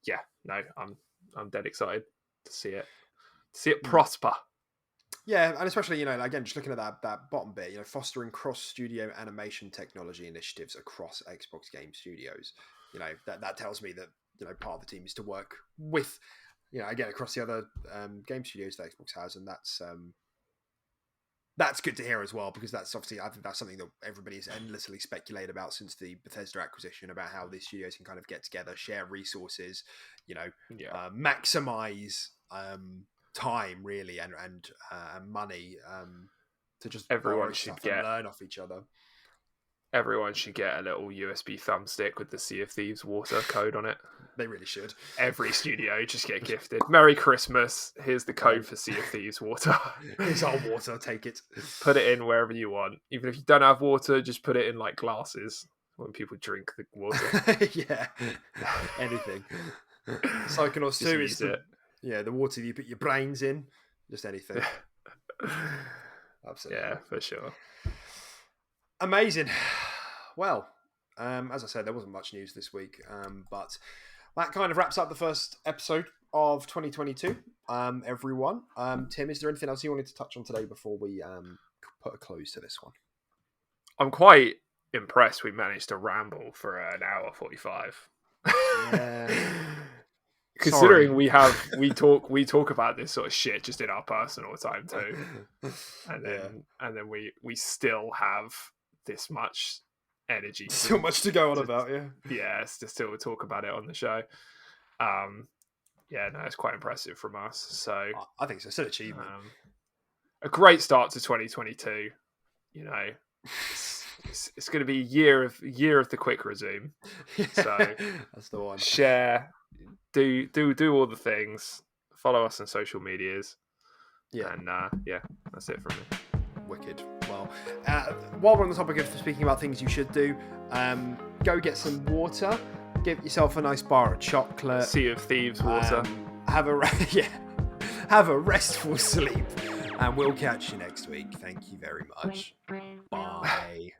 yeah, no, I'm dead excited to see it prosper. Yeah, and especially, again, just looking at that bottom bit, fostering cross-studio animation technology initiatives across Xbox Game Studios. That tells me that, part of the team is to work with, again, across the other game studios that Xbox has, and that's good to hear as well, because that's obviously, I think that's something that everybody's endlessly speculated about since the Bethesda acquisition, about how these studios can kind of get together, share resources, maximize time really, and money, to just borrow Everyone stuff should and get learn off each other. Everyone should get a little USB thumbstick with the Sea of Thieves water code on it. They really should. Every studio just get gifted. Merry Christmas. Here's the code for Sea of Thieves water. Here's our water. Take it. Put it in wherever you want. Even if you don't have water, just put it in like glasses when people drink the water. Yeah. Anything. Psychonauts 2 is the water you put your brains in. Just anything. Absolutely. Yeah, for sure. Amazing. Well, as I said, there wasn't much news this week, but that kind of wraps up the first episode of 2022. Everyone, Tim, is there anything else you wanted to touch on today before we put a close to this one? I'm quite impressed we managed to ramble for an hour 45. Yeah. Considering we talk about this sort of shit just in our personal time too, and then we still have this much energy, so much to go on about. Yeah, to still talk about it on the show. Yeah, no, it's quite impressive from us. So I think so. It's an achievement. A great start to 2022. It's going to be a year of the quick resume. So that's the one. Share, do all the things. Follow us on social medias. Yeah, and that's it from me. Wicked. Well, while we're on the topic of speaking about things you should do, go get some water. Give yourself a nice bar of chocolate. Sea of Thieves water. Have a restful sleep, and we'll catch you next week. Thank you very much. Bye.